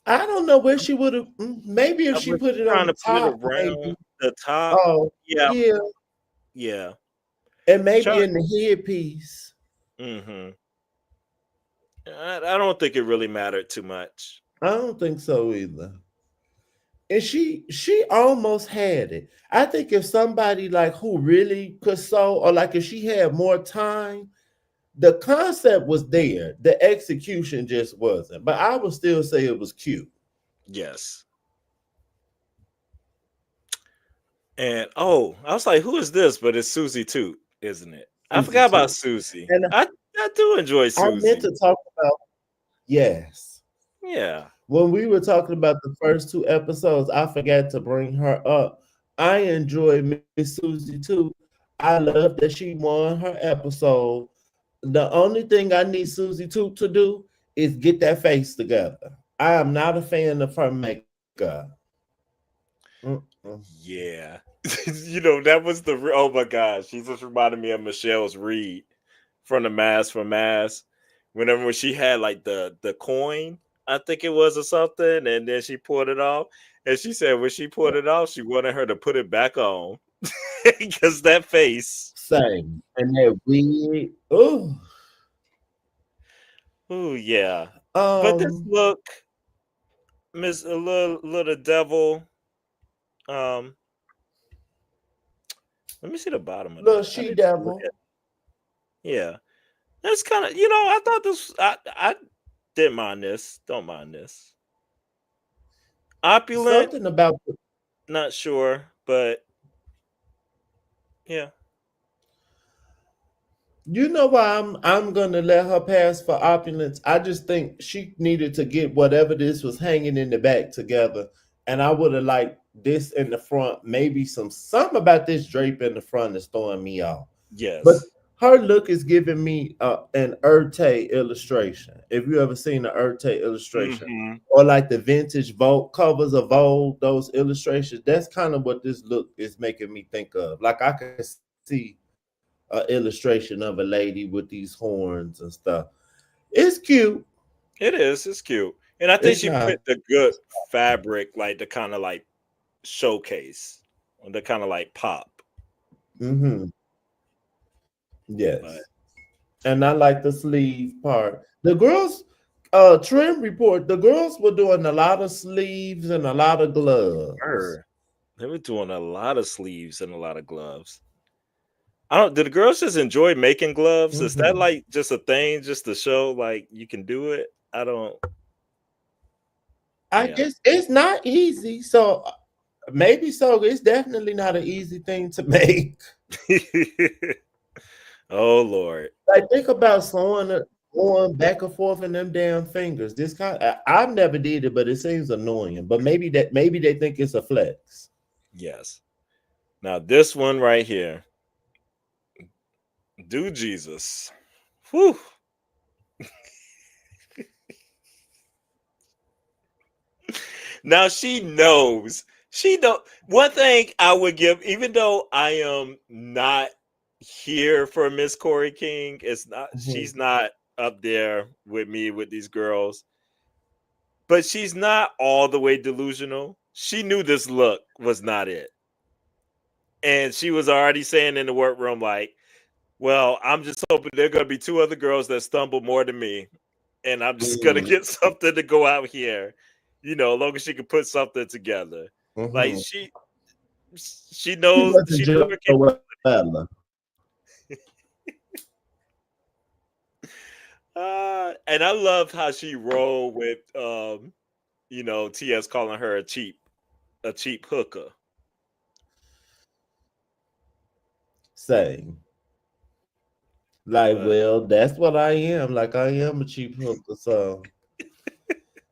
I don't know where she would have. Maybe if I she was put it on trying the to put it top, around maybe. the top. Oh, Yeah, yeah, yeah. and maybe Try. in the headpiece. Mm-hmm. I don't think it really mattered too much. I don't think so either. And she almost had it. I think if somebody like who really could sew, or like if she had more time, the concept was there. The execution just wasn't. But I would still say it was cute. Yes. And oh, I was like, who is this? But it's Susie Toot, isn't it? I Susie forgot about too. Susie. And I do enjoy I meant Susie. to talk about, yes. Yeah. When we were talking about the first two episodes, I forgot to bring her up. I enjoy Miss Susie too. I love that she won her episode. The only thing I need Susie Toot to do is get that face together. I am not a fan of her makeup. Mm-mm. Yeah. That was oh my gosh. She just reminded me of Michelle's Reed from the Mask for Mask. Whenever she had like the coin, I think it was or something, and then she pulled it off. And she said when she pulled it off, she wanted her to put it back on. Because that face. Same. And that wig. Oh, Oh yeah. But this um, look, Miss a little devil. Um, let me see the bottom of little that. I she need to look devil. at. Yeah, that's kind of I thought this. I didn't mind this. Don't mind this. Opulent, Something about not sure, but yeah. you know why I'm gonna let her pass for opulence. I just think she needed to get whatever this was hanging in the back together, and I would have liked this in the front. Maybe something about this drape in the front is throwing me off. But Yes. her look is giving me an Urte illustration. If you ever seen the Urte illustration, Hmm. or like the vintage Vogue covers of Vogue, those illustrations, that's kind of what this look is making me think of. Like I can see an illustration of a lady with these horns and stuff. It's cute. It is. It's cute, and I It's think she not. picked a good fabric, like the kind of like showcase, or the kind of like pop. Mm-hmm. But Yes. And I like the sleeve part. The girls, trim report, the girls were doing a lot of sleeves and a lot of gloves. her, they were doing a lot of sleeves and a lot of gloves. I don't. Do the girls just enjoy making gloves? Is that Mm-hmm. like just a thing, just to show like you can do it? I don't. I Yeah. guess it's not easy. So maybe so. It's definitely not an easy thing to make. Oh Lord. Like think about sewing it going back and forth in them damn fingers. This kind I've never did it, but it seems annoying. But maybe they think it's a flex. Yes. Now this one right here. Do Jesus. Whew. Now she knows. She don't. One thing I would give, even though I am not here for Miss Corey King, it's not. Mhm. She's not up there with me with these girls, but she's not all the way delusional. She knew this look was not it, and she was already saying in the workroom like, "Well, I'm just hoping there are gonna be two other girls that stumble more than me, and I'm just gonna Mm, get something to go out here, as long as she can put something together." Like mhm. she She knows wasn't she knows Joe her Bella. and I love how she rolled with TS calling her a cheap hooker. Saying like, But well, that's what I am. Like I am a cheap hooker. So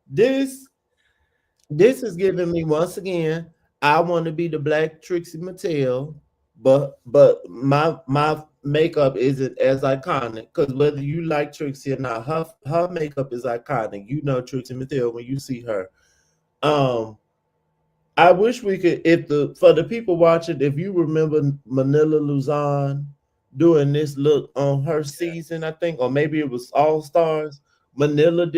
this this is giving me once again. I want to be the Black Trixie Mattel, but my makeup isn't as iconic because whether you like Trixie or not, her makeup is iconic. You know Trixie Mattel when you see her. Um, I wish we could, if the for the people watching, if you remember Manila Luzon doing this look on her season, I think, or maybe it was All Stars. Manila,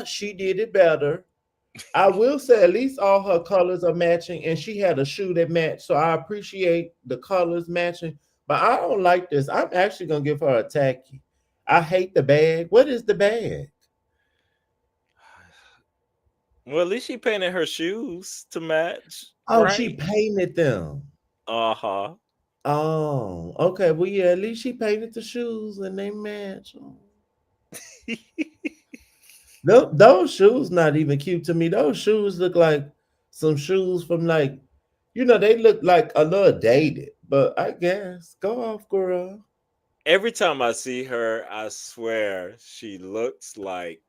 she did it better. I will say at least all her colors are matching, and she had a shoe that matched. So I appreciate the colors matching, but I don't like this. I'm actually gonna give her a tacky. I hate the bag. What is the bag? well, at least she painted her shoes to match, Oh, she right? painted them. Uh-huh. Oh, okay. Well, yeah, at least she painted the shoes and they match. Oh. Those shoes not even cute to me. Those shoes look like some shoes from like, they look like a little dated. But I guess go off, girl. Every time I see her, I swear she looks like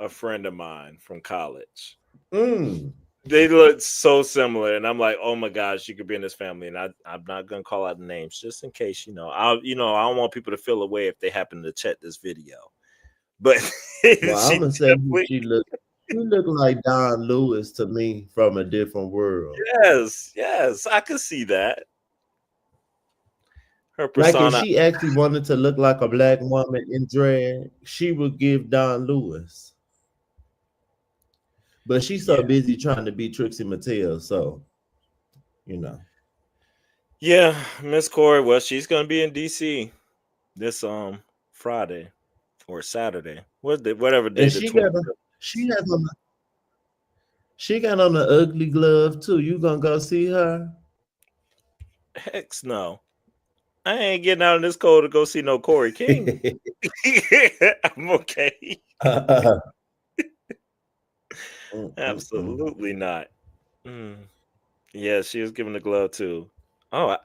a friend of mine from college. Mm. They look so similar, and I'm like, oh my gosh, you could be in this family. And I'm not gonna call out the names just in case, I don't want people to feel away if they happen to check this video. But Well, I'm she gonna say who definitely, she look. She look like Don Lewis to me from a different world. yes, yes, I could see that. Her Like if persona, she actually wanted to look like a black woman in drag, she would give Don Lewis. But she's so yeah, busy trying to be Trixie Mattel, so you know. yeah, Miss Corey. Well, she's gonna be in DC this Friday or Saturday. Whatever day And the 20th. she has on she got on an ugly glove too. You gonna go see her? Heck no. I ain't getting out in this cold to go see no Corey King. I'm okay. Mm, mm, mm. Absolutely not. Mm. Yeah, she was giving the glove too. Oh,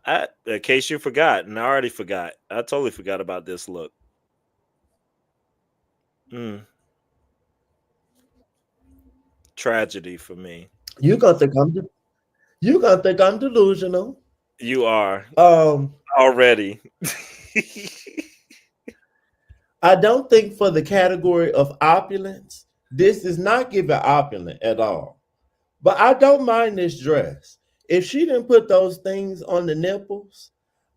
in case you forgot, and I already forgot. I totally forgot about this look. Mm. Tragedy for me. You gonna think you gonna think I'm delusional. You are Um, already. I don't think for the category of opulence, this is not giving opulent at all. But I don't mind this dress. If she didn't put those things on the nipples,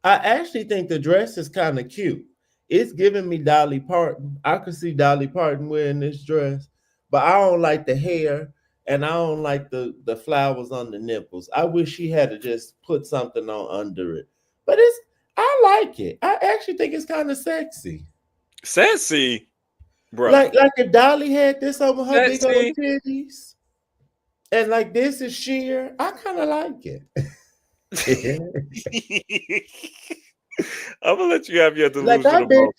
I actually think the dress is kind of cute. It's giving me Dolly Parton. I could see Dolly Parton wearing this dress, but I don't like the hair and I don't like the flowers on the nipples. I wish she had to just put something on under it. But I like it. I actually think it's kind of sexy. Sassy, bruh. Like if Dolly had this over her big old Sassy. titties. And like this is sheer. I kind of like it. I'm gonna let you have your Like delusional moment.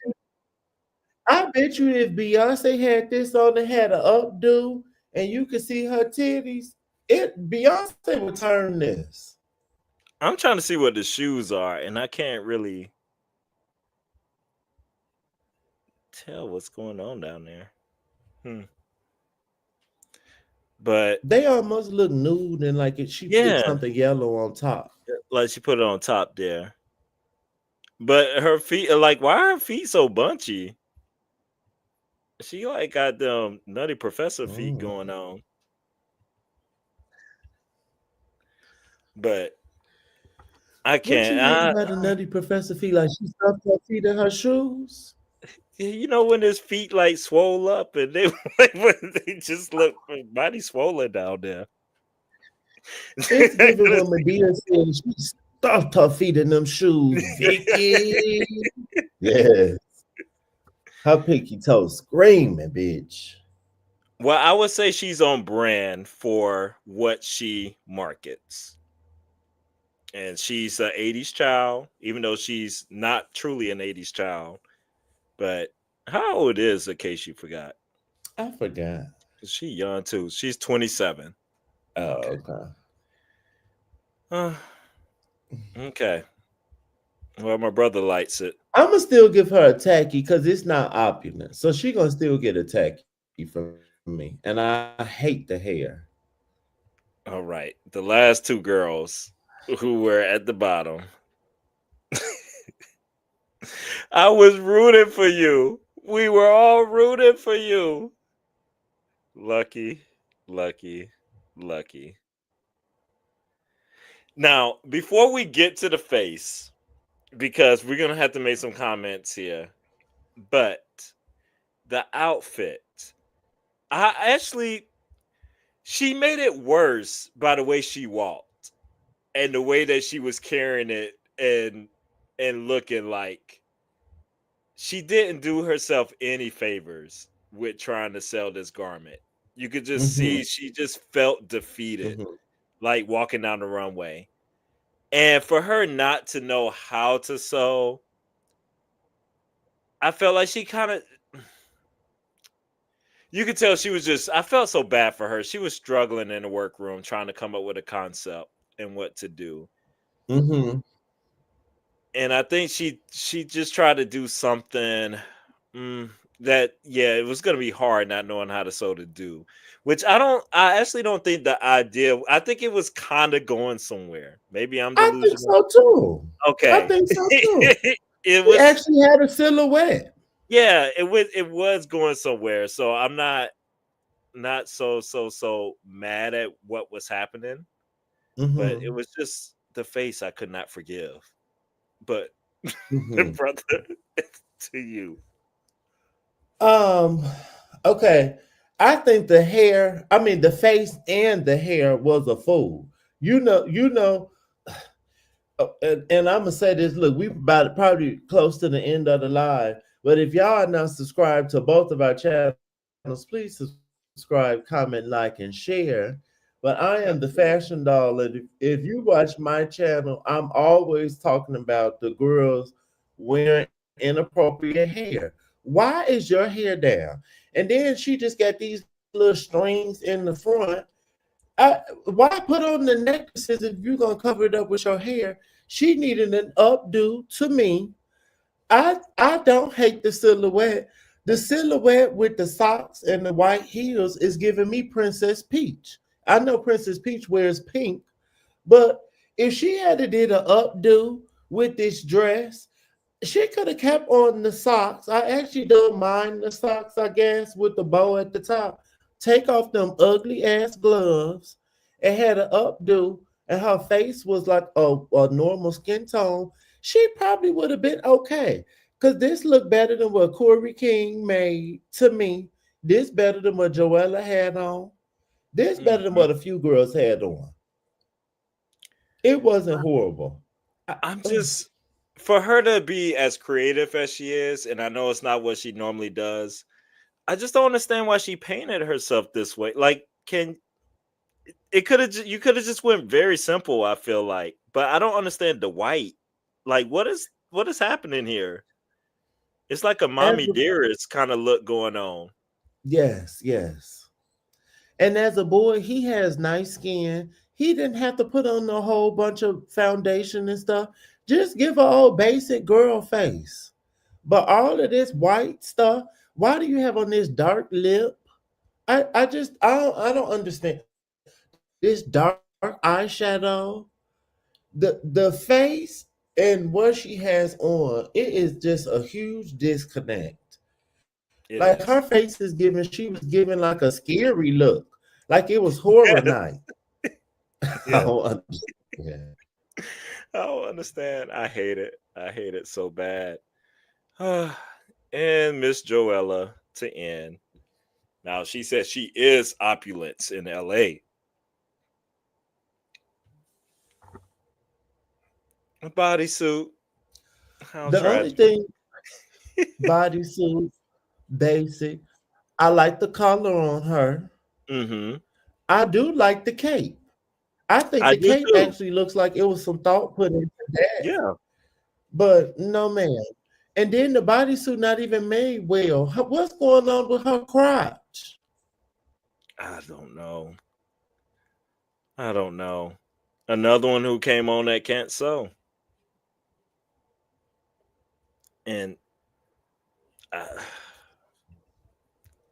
I bet you if Beyonce had this on and had an updo and you could see her titties, Beyonce would turn this. I'm trying to see what the shoes are, and I can't really tell what's going on down there. Hmm. But They almost look nude and like she put yeah, something yellow on top. like she put it on top there. But her feet are like, why are her feet so bunchy? She like got them nutty professor feet Mm. going on. But I What you can't. mean by the nutty professor feet? Like she stuffed her feet in her shoes? You know when his feet like swole up and they they just look body swollen down there. It's given when Medea said she stuffed her feet in them shoes. Vicky. Yeah. Her pinky toe screaming, bitch. Well, I would say she's on brand for what she markets. And she's an 80s child, even though she's not truly an 80s child. But how old is, in case you forgot? I forgot. Because she young too. She's 27. Oh, Okay. okay. Uh, okay. Well, my brother likes it. I'ma still give her a tacky because it's not opulent. So she gonna still get a tacky from me. And I hate the hair. All right. The last two girls who were at the bottom. I was rooting for you. We were all rooting for you. Lucky, lucky, lucky. Now, before we get to the face, because we're gonna have to make some comments here, but the outfit, I actually she made it worse by the way she walked and the way that she was carrying it and looking like she didn't do herself any favors with trying to sell this garment. You could just Mm-hmm. see she just felt defeated, Mm-hmm. like walking down the runway. And for her not to know how to sew, I felt like she kind of, you could tell she was just, I felt so bad for her. She was struggling in the workroom trying to come up with a concept and what to do. Mm-hmm. And I think she just tried to do something that yeah, it was gonna be hard not knowing how to sew to do. Which I actually don't think the idea. I think it was kind of going somewhere. Maybe I'm I think delusional. so too. I Okay, think so too. it She was actually had a silhouette. yeah, it was going somewhere. So I'm not so mad at what was happening, but it Mm-hmm. was just the face I could not forgive. But Mm-hmm. brother, to you. Um, okay. I think the hair, I mean the face and the hair was a fool. You know, and I'm gonna say this. Look, we about probably close to the end of the live. But if y'all are not subscribed to both of our channels, please subscribe, comment, like, and share. But I am the fashion doll, and if you watch my channel, I'm always talking about the girls wearing inappropriate hair. Why is your hair down? And then she just got these little strings in the front. Why put on the necklaces if you're gonna cover it up with your hair? She needed an updo to me. I don't hate the silhouette. The silhouette with the socks and the white heels is giving me Princess Peach. I know Princess Peach wears pink, but if she had to did an updo with this dress, she could have kept on the socks. I actually don't mind the socks, I guess, with the bow at the top. Take off them ugly ass gloves and had an updo, and her face was like a normal skin tone. She probably would have been okay. Because this looked better than what Corey King made to me. This better than what Joella had on. This better than Mhm. what a few girls had on. It wasn't horrible. I'm just for her to be as creative as she is, and I know it's not what she normally does. I just don't understand why she painted herself this way. Like, can It could have you could have just went very simple, I feel like. But I don't understand the white. Like what is happening here? It's like a As mommy a, dearest kind of look going on. yes, yes. And as a boy, he has nice skin. He didn't have to put on a whole bunch of foundation and stuff. Just give a old basic girl face. But all of this white stuff, why do you have on this dark lip? I don't understand. This dark eyeshadow, the face and what she has on, it is just a huge disconnect. It Like her is. face is giving, she was giving like a scary look, like it was horror Yes. night. I Yes. don't understand. I don't understand. I hate it. I hate it so bad. And Miss Joella to end. Now she says she is opulence in LA. A bodysuit. How The only tragic. thing, bodysuit, basic. I like the color on her. Mm-hmm. I do like the cape. I think I the do cape too. actually looks like it was some thought put into that. Yeah. But no, man. And then the bodysuit not even made well. What's going on with her crotch? I don't know. I don't know. Another one who came on that can't sew. And I,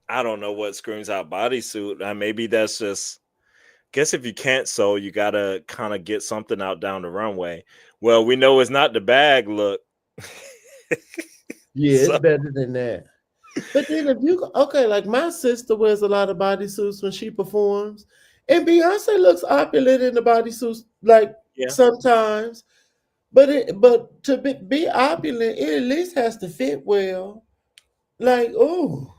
I don't know what screams out bodysuit. Maybe that's just guess if you can't sew, you gotta kind of get something out down the runway. Well, we know it's not the bag look. Yeah, So it's better than that. But then if you okay, like my sister wears a lot of bodysuits when she performs, and Beyonce looks opulent in the bodysuits, like yeah. sometimes. But to be opulent, it at least has to fit well. Like, oh,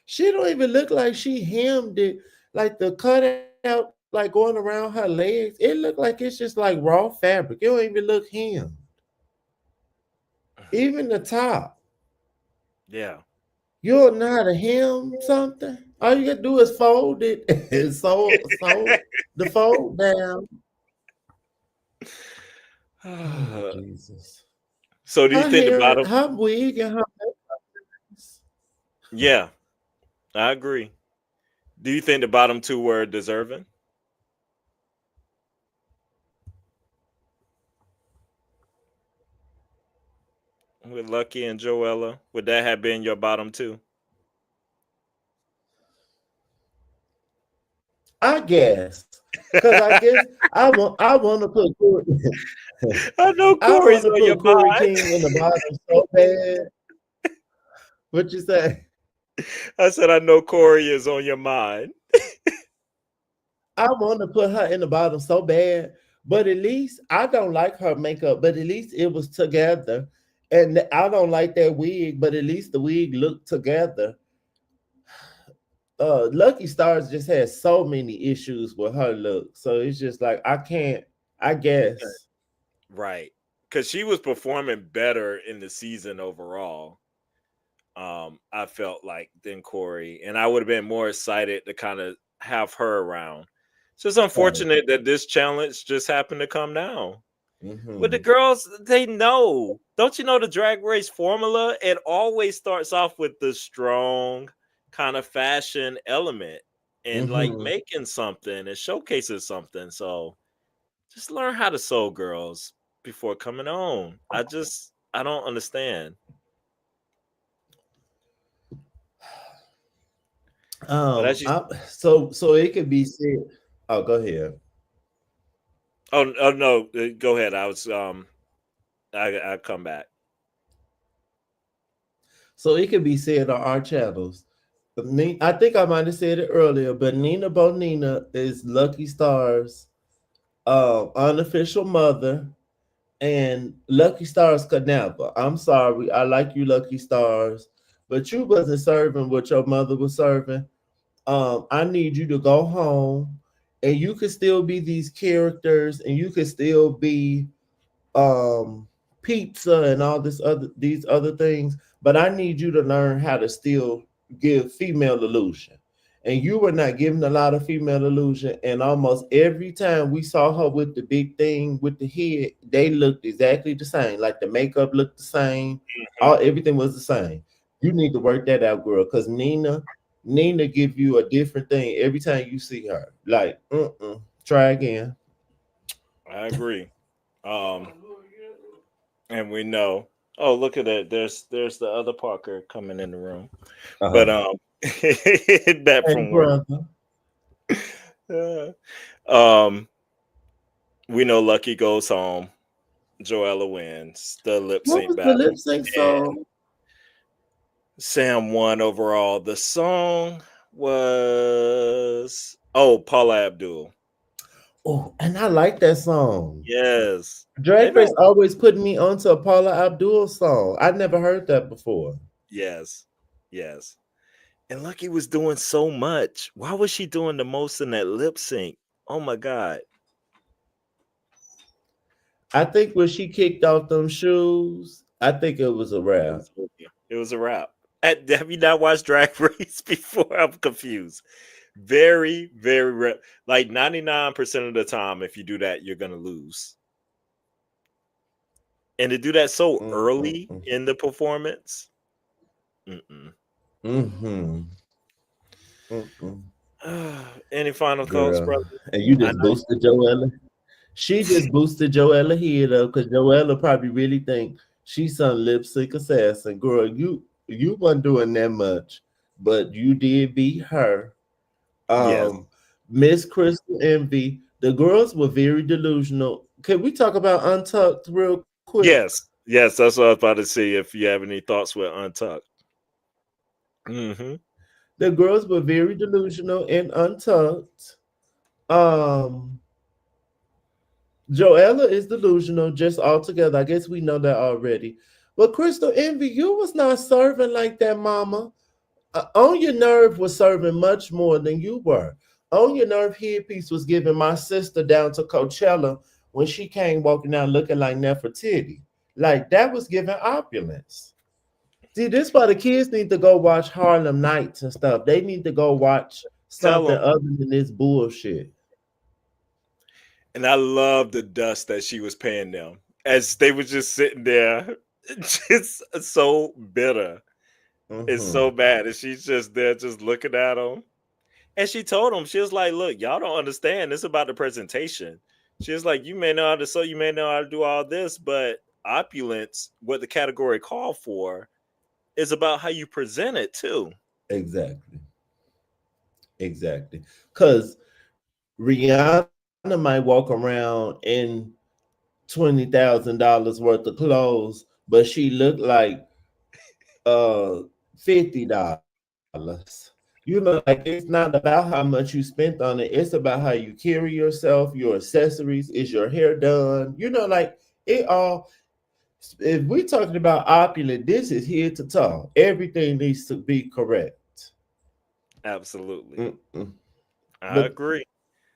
she don't even look like she hemmed it, like the cutout, like going around her legs. It look like it's just like raw fabric. It don't even look hemmed. Even the top. Yeah. You don't know how to hem something? All you gotta do is fold it and sew the fold down. Oh Jesus. So do you Her think the hair, bottom? her wig and her Yeah, I agree. Do you think the bottom two were deserving? With Lucky and Joella, would that have been your bottom two? I guess. Cause I guess I wanna put Corey I know I Corey's wanna on your put Corey mind. King in the bottom so bad. What you say? I said I know Corey is on your mind. I want to put her in the bottom so bad, but at least I don't like her makeup. But at least it was together, and I don't like that wig. But at least the wig looked together. Lucky Stars just has so many issues with her look, so it's just like I can't. I guess. Right. Because she was performing better in the season overall. I felt like than Corey, and I would have been more excited to kind of have her around. It's just Right. unfortunate that this challenge just happened to come now. But the Mm-hmm. girls, they know. Don't you know the drag race formula? It always starts off with the strong kind of fashion element and like Mm-hmm. making something and showcases something. So just learn how to sew, girls, before coming on. I don't understand. But as you So it could be said. Oh, go ahead. oh no, go ahead. I come back. So it could be said on our channels. I think I might have said it earlier, but Nina Bonina is Lucky Star's unofficial mother, and Lucky Stars could never. I'm sorry, I like you, Lucky Stars, but you wasn't serving what your mother was serving. I need you to go home, and you could still be these characters, and you could still be um pizza and all these other things, but I need you to learn how to still give female illusion. and you were not giving a lot of female illusion. And almost every time we saw her with the big thing with the head, they looked exactly the same. Like the makeup looked the same, Mhm. all everything was the same. You need to work that out, girl, because Nina give you a different thing every time you see her. Like, try again. I agree. Um, and we know. Oh, look at that! There's the other Parker coming in the room, but Uh-huh. back Hey, from work. brother. Uh, um, we know Lucky goes home. Joella wins the lip What sync was the battle, lip sync and song? Sam won overall. The song was Paula Abdul. Oh, and I like that song. Yes, they Drag Race don't. always put me onto a Paula Abdul song. I never heard that before. Yes, yes. And Lucky was doing so much. Why was she doing the most in that lip sync? Oh my god. I think when she kicked off them shoes, I think it was a It wrap. was over. It was a wrap. Have you not watched Drag Race before? I'm confused. Very, very like 99% of the time, if you do that, you're gonna lose. And to do that so early Mm-mm-mm. in the performance, mm-mm. Mm-hmm. Mm-mm. Any final thoughts, Girl. brother? And you I just know. boosted Joella. She just boosted Joella head up because Joella probably really think she's some lip sync assassin. Girl, you wasn't doing that much, but you did beat her. Yes, Um, Miss Crystal Envy. The girls were very delusional. Can we talk about Untucked real quick? yes, yes. That's what I was about to see. If you have any thoughts with Untucked. Hmm. The girls were very delusional and Untucked. Um, Joella is delusional just altogether. I guess we know that already. But Crystal Envy, you was not serving like that, mama. On Your Nerve was serving much more than you were. On Your Nerve headpiece was giving my sister down to Coachella when she came walking out looking like Nefertiti. Like that was giving opulence. See, this why the kids need to go watch Harlem Nights and stuff. They need to go watch Tell something them. other than this bullshit. And I love the dust that she was paying them as they were just sitting there, just so bitter. It's Mm-hmm. so bad. And she's just there, just looking at them. And she told them, she was like, look, y'all don't understand. It's about the presentation. She was like, you may know how to sew, you may know how to do all this, but opulence, what the category called for, is about how you present it too. Exactly. Exactly. Because Rihanna might walk around in $20,000 worth of clothes, but she looked like uh $50. You know, like it's not about how much you spent on it, it's about how you carry yourself, your accessories, is your hair done, you know, like it all. If we're talking about opulent, this is here to talk. Everything needs to be correct. Absolutely. Mm-mm. I But agree.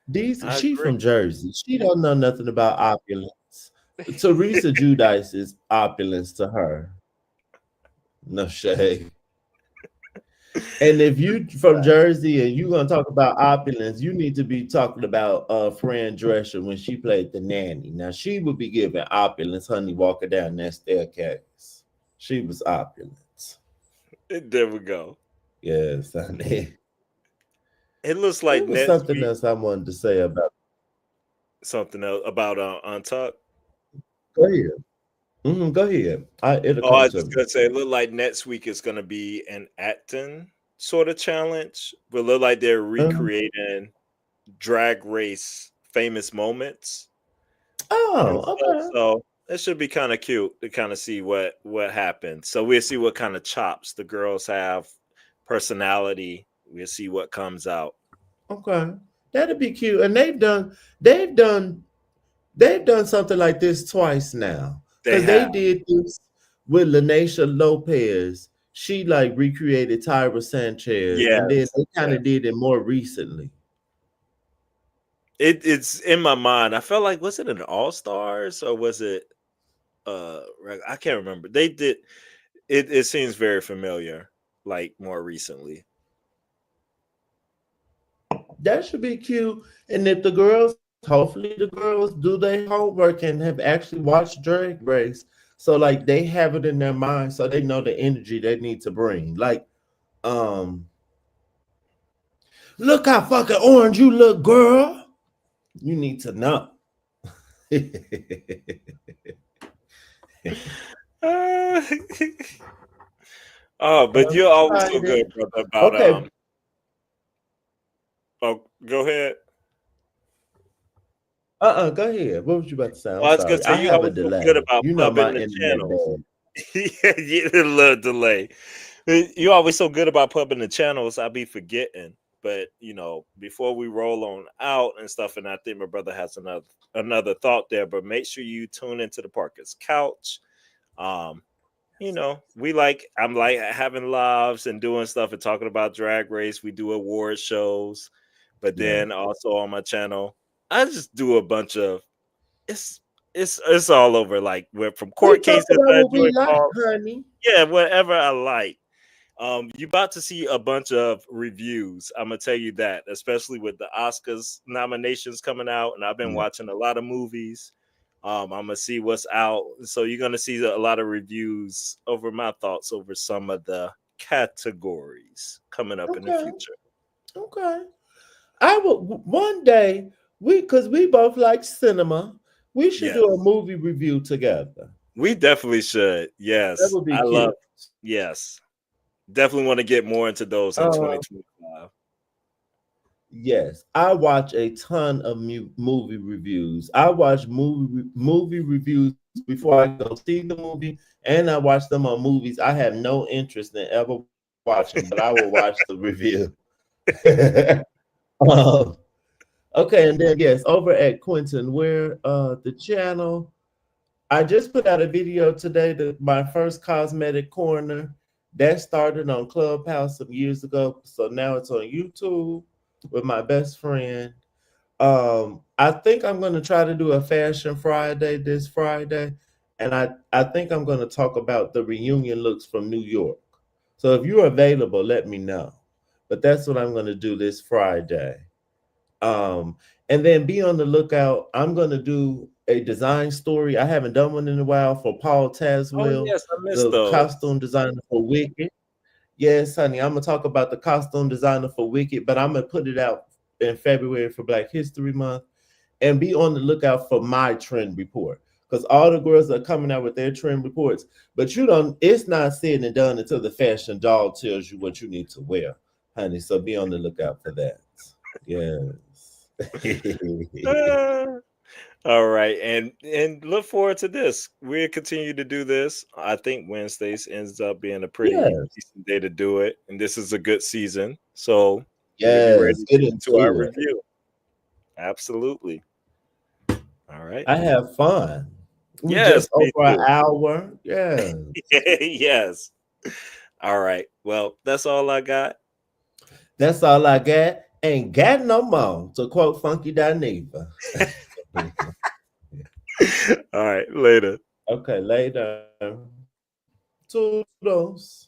these, I she agree. from Jersey. She don't know nothing about opulence. Teresa Judice is opulence to her. No shade. And if you from Jersey and you gonna talk about opulence, you need to be talking about Fran Drescher when she played the nanny. Now she would be giving opulence, honey, walking down that staircase. She was opulence. There we go. Yes, honey. It looks like It was next something week, else I wanted to say about. something else about Untucked. Go ahead. Go ahead. It'll Oh, I come was to just me. gonna say, it look like next week is gonna be an acting sort of challenge, but look like they're Uh, recreating drag race famous moments and oh, stuff. okay. So it should be kind of cute to kind of see what happens. So we'll see what kind of chops the girls have, personality. We'll see what comes out. Okay. That'd be cute. And they've done they've done something like this twice now. They Cause they have, did this with Lanisha Lopez. She like recreated Tyra Sanchez, and then yes, they kind yes. of did it more recently. It's in my mind. I felt like, was it an All Stars or was it I can't remember. They did it. It seems very familiar, like more recently. That should be cute. And if the girls, hopefully the girls do their homework and have actually watched Drag Race. So like they have it in their mind so they know the energy they need to bring. Like, um, look how fucking orange you look, girl. You need to know. Uh, oh, but you're always so good, brother, about Okay. oh, go ahead. Go ahead. What was you about to say? Well, I'm I was gonna sorry. say I you have a always so good delay. about You know pubbing my the internet channels. bad. Yeah, a little delay. You always so good about pubbing the channels. I be forgetting, but before we roll on out and stuff, and I think my brother has another thought there. But make sure you tune into the Parker's Couch. Um, I'm like having lives and doing stuff and talking about Drag Race. We do award shows, but Yeah. then also on my channel, I just do a bunch of it's it's all over. Like from We court talk cases about I what we enjoy, like, Paul. honey. Yeah, whatever I like. You about to see a bunch of reviews. I'm gonna tell you that, especially with the Oscars nominations coming out, and I've been Yeah. watching a lot of movies. I'm gonna see what's out, so you're gonna see a lot of reviews over my thoughts over some of the categories coming up in the Okay. future. Okay. I will one day because we both like cinema. We should Yes, do a movie review together. we definitely should. That Yes, would be I love. cute. Yes, definitely want to get more into those in Uh, 2025. yes, I watch a ton of movie reviews. I watch movie reviews before I go see the movie, and I watch them on movies I have no interest in ever watching, but I will watch the review. um, okay, and then yes, over at Quentin, where the channel. I just put out a video today that my first cosmetic corner that started on Clubhouse some years ago. So now it's on YouTube with my best friend. I think I'm going to try to do a fashion Friday this Friday, and I think I'm going to talk about the reunion looks from New York. So if you're available, let me know. But that's what I'm going to do this Friday. Um, and then be on the lookout. I'm going to do a design story. I haven't done one in a while for Paul Oh Taswell, yes, I missed the those. costume designer for Wicked. Yes, honey, I'm gonna talk about the costume designer for Wicked, but I'm gonna put it out in February for Black History Month. And be on the lookout for my trend report. Because all the girls are coming out with their trend reports, but it's not said and done until the fashion doll tells you what you need to wear, honey. So be on the lookout for that. Yes. All right, and look forward to this. We'll continue to do this. I think Wednesdays ends up being a pretty Yes. decent day to do it, and this is a good season. So we'll be ready Yes. to Get get into our into it. review. Absolutely. All right. I have fun. We Yes, just me over an too. hour. Yeah. Yes. All right. Well, that's all I got. That's all I got. Ain't got no more. To quote Funky Dineva. All right. Later. Okay, later. Toodles.